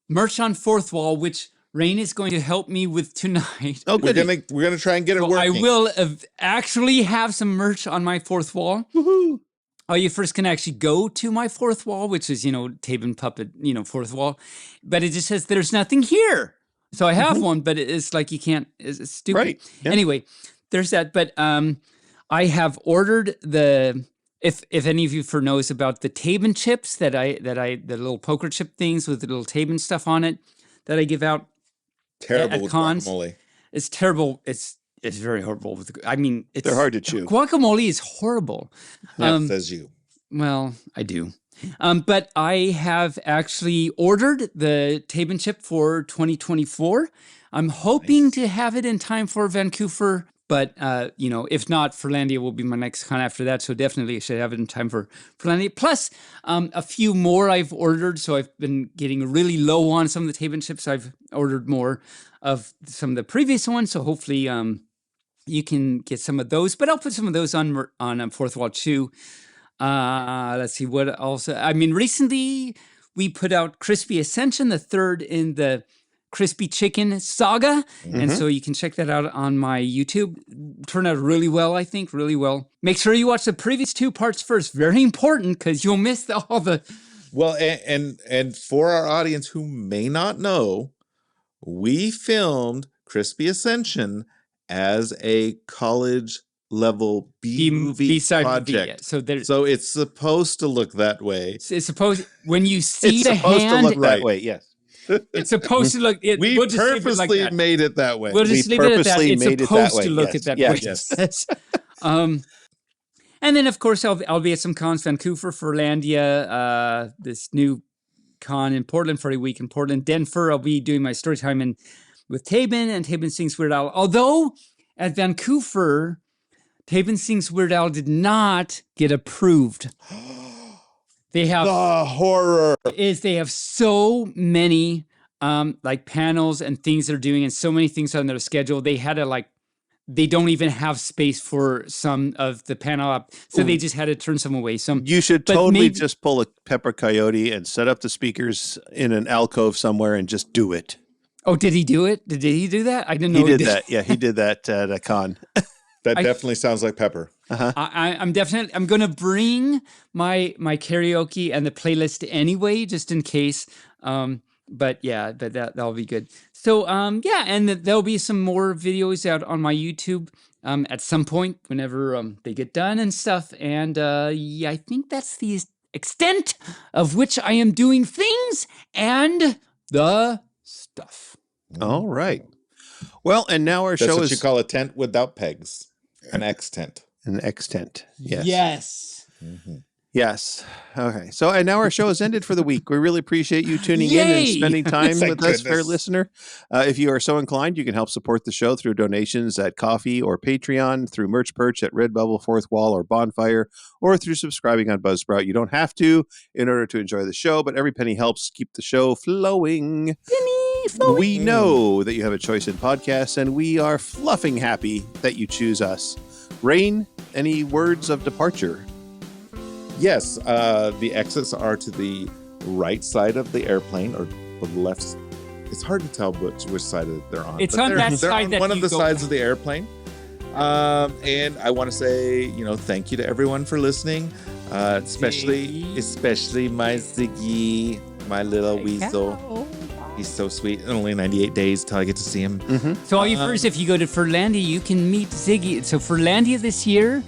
merch on Fourth Wall, which Rayne is going to help me with tonight. Oh, we're gonna try and get it working. I will actually have some merch on my Fourth Wall. Woohoo! You first can actually go to my Fourth Wall, which is Taebyn Puppet, Fourth Wall, but it just says there's nothing here. So I have one, but it's like you can't. It's stupid. Right. Yeah. Anyway, there's that. But I have ordered if any of you knows about the Taebyn chips the little poker chip things with the little Taebyn stuff on it that I give out. Terrible at cons. Guacamole. It's terrible. It's very horrible. They're hard to chew. Guacamole is horrible. Says you. Well, I do. But I have actually ordered the Taebyn chip for 2024. I'm hoping to have it in time for Vancoufur, but if not, Furlandia will be my next con after that. So definitely I should have it in time for Furlandia. Plus, a few more I've ordered. So I've been getting really low on some of the Taebyn chips. I've ordered more of some of the previous ones. So hopefully you can get some of those. But I'll put some of those on Fourth Wall too. Let's see what else. Recently we put out Crispy Ascension, the 3rd in the Crispy Chicken saga. And so you can check that out on my YouTube. Turned out really well, I think, really well. Make sure you watch the previous 2 parts first. Very important because you'll miss all the... Well, and for our audience who may not know, we filmed Crispy Ascension as a college level B-movie project. So it's supposed to look that way. It's supposed when you see the hand, to look that way. Yes, it's supposed to look. We we'll purposely made it that way. We'll just leave it at that. It's supposed to look yes. at that yes. way. Yes. And then of course I'll be at some cons, Vancoufur, Furlandia, this new con in Portland for a week in Portland, Denver. I'll be doing my story time with Taebyn and Taebyn Sings Weird Al. Although at Vancoufur, Taebyn Sings Weird Al did not get approved. They have the horror. They have so many panels and things they're doing and so many things on their schedule. They had to they don't even have space for some of the panel up. So they just had to turn some away. You should totally just pull a Pepper Coyote and set up the speakers in an alcove somewhere and just do it. Oh, did he do it? Did he do that? I didn't know he did that. Yeah, he did that at a con. That definitely sounds like Pepper. I'm going to bring my karaoke and the playlist anyway, just in case. But that'll be good. So and there'll be some more videos out on my YouTube at some point whenever they get done and stuff. And I think that's the extent of which I am doing things and the stuff. All right. Well, and now our show is... That's what you call a tent without pegs. An X tent. An X tent. Yes. Yes. Mm-hmm. Yes. Okay. So, and now our show is ended for the week. We really appreciate you tuning in and spending time with us, fair listener. If you are so inclined, you can help support the show through donations at Coffee or Patreon, through Merch Perch at Redbubble, Fourth Wall, or Bonfire, or through subscribing on Buzzsprout. You don't have to in order to enjoy the show, but every penny helps keep the show flowing. We know that you have a choice in podcasts, and we are fluffing happy that you choose us. Rayne, any words of departure? Yes, the exits are to the right side of the airplane, or the left. It's hard to tell which side they're on. It's but on they're, that they're side on that one of you the go sides by. of the airplane. And I want to say, thank you to everyone for listening, especially my Ziggy, my little weasel. He's so sweet. Only 98 days till I get to see him. So all you first, if you go to Furlandia, you can meet Ziggy. So Furlandia this year,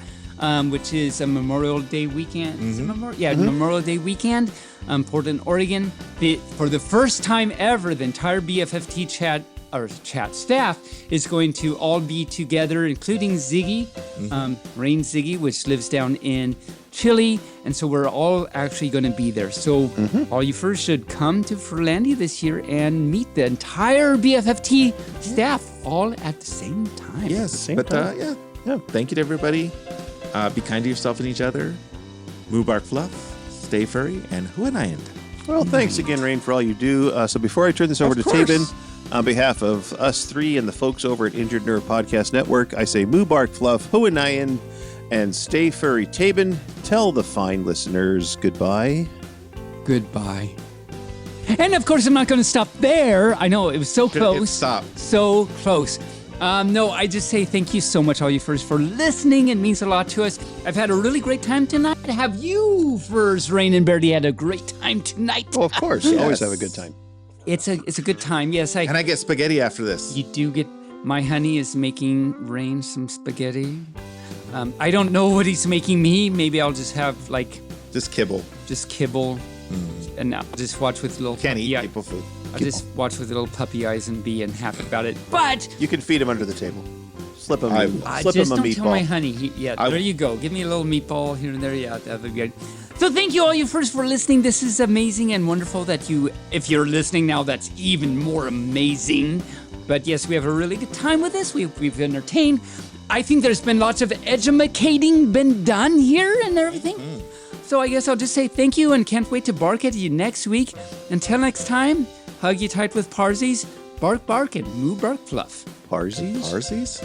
which is a Memorial Day weekend. Is it Memorial Day weekend, Portland, Oregon. For the first time ever, the entire BFFT chat staff is going to all be together, including Ziggy, Rayne Ziggy, which lives down in Chile, and so we're all actually going to be there. So all you first should come to Furlandia this year and meet the entire BFFT staff all at the same time. Yes, thank you to everybody. Be kind to yourself and each other. Moobarkfluff, stay furry, and huanayan. Well, thanks again, Rayne, for all you do. So before I turn this over to Taebyn, on behalf of us three and the folks over at Injured Nerve Podcast Network, I say Moobarkfluff, huanayan, and stay furry. Taebyn, tell the fine listeners goodbye. Goodbye. And of course, I'm not going to stop there. I know, it was so close. Stop. So close. No, I just say thank you so much, all you furs, for listening. It means a lot to us. I've had a really great time tonight. Have you, furs, Rayne and Bertie, had a great time tonight? Oh, of course. Yes. Always have a good time. It's a good time. Yes, And I get spaghetti after this. You do get. My honey is making Rayne some spaghetti. I don't know what he's making me. Maybe I'll just have Just kibble. And I'll just watch with little. Can't eat puppy people food. I'll just watch with little puppy eyes and be happy about it. But You can feed him under the table. Slip him, just a don't meatball. tell my honey. There you go. Give me a little meatball here and there. Yeah, that would be good. So thank you all you first for listening. This is amazing and wonderful that if you're listening now, that's even more amazing. But yes, we have a really good time with this. We've entertained. I think there's been lots of edumacating been done here and everything. So I guess I'll just say thank you and can't wait to bark at you next week. Until next time, hug you tight with Parsies, bark bark and Moobarkfluff. Parsies? Parsies?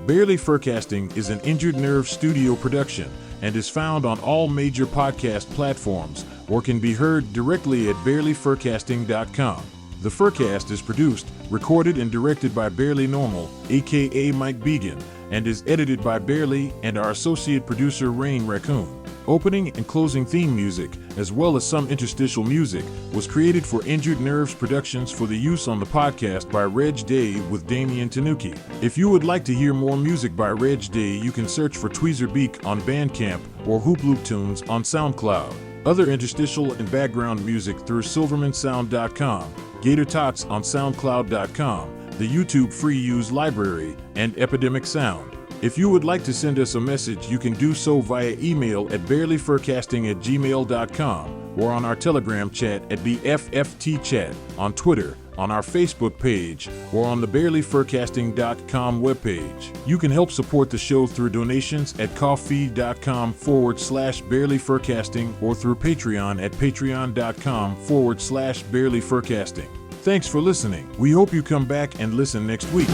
Barely Furcasting is an Injured Nerve studio production and is found on all major podcast platforms or can be heard directly at barelyfurcasting.com. The Furcast is produced, recorded, and directed by Barely Normal, aka Mike Began, and is edited by Barely and our associate producer Rayne Raccoon. Opening and closing theme music, as well as some interstitial music, was created for Injured Nerves Productions for the use on the podcast by Reg Day with Damian Tanuki. If you would like to hear more music by Reg Day, you can search for Tweezer Beak on Bandcamp or Hoop Loop Tunes on SoundCloud. Other interstitial and background music through silvermansound.com, Gator Tots on SoundCloud.com, the YouTube Free Use Library, and Epidemic Sound. If you would like to send us a message, you can do so via email at barelyfurcasting@gmail.com or on our Telegram chat at BFFTchat, on Twitter, on our Facebook page, or on the barelyfurcasting.com webpage. You can help support the show through donations at coffee.com/barelyfurcasting or through Patreon at patreon.com/barelyfurcasting. Thanks for listening. We hope you come back and listen next week.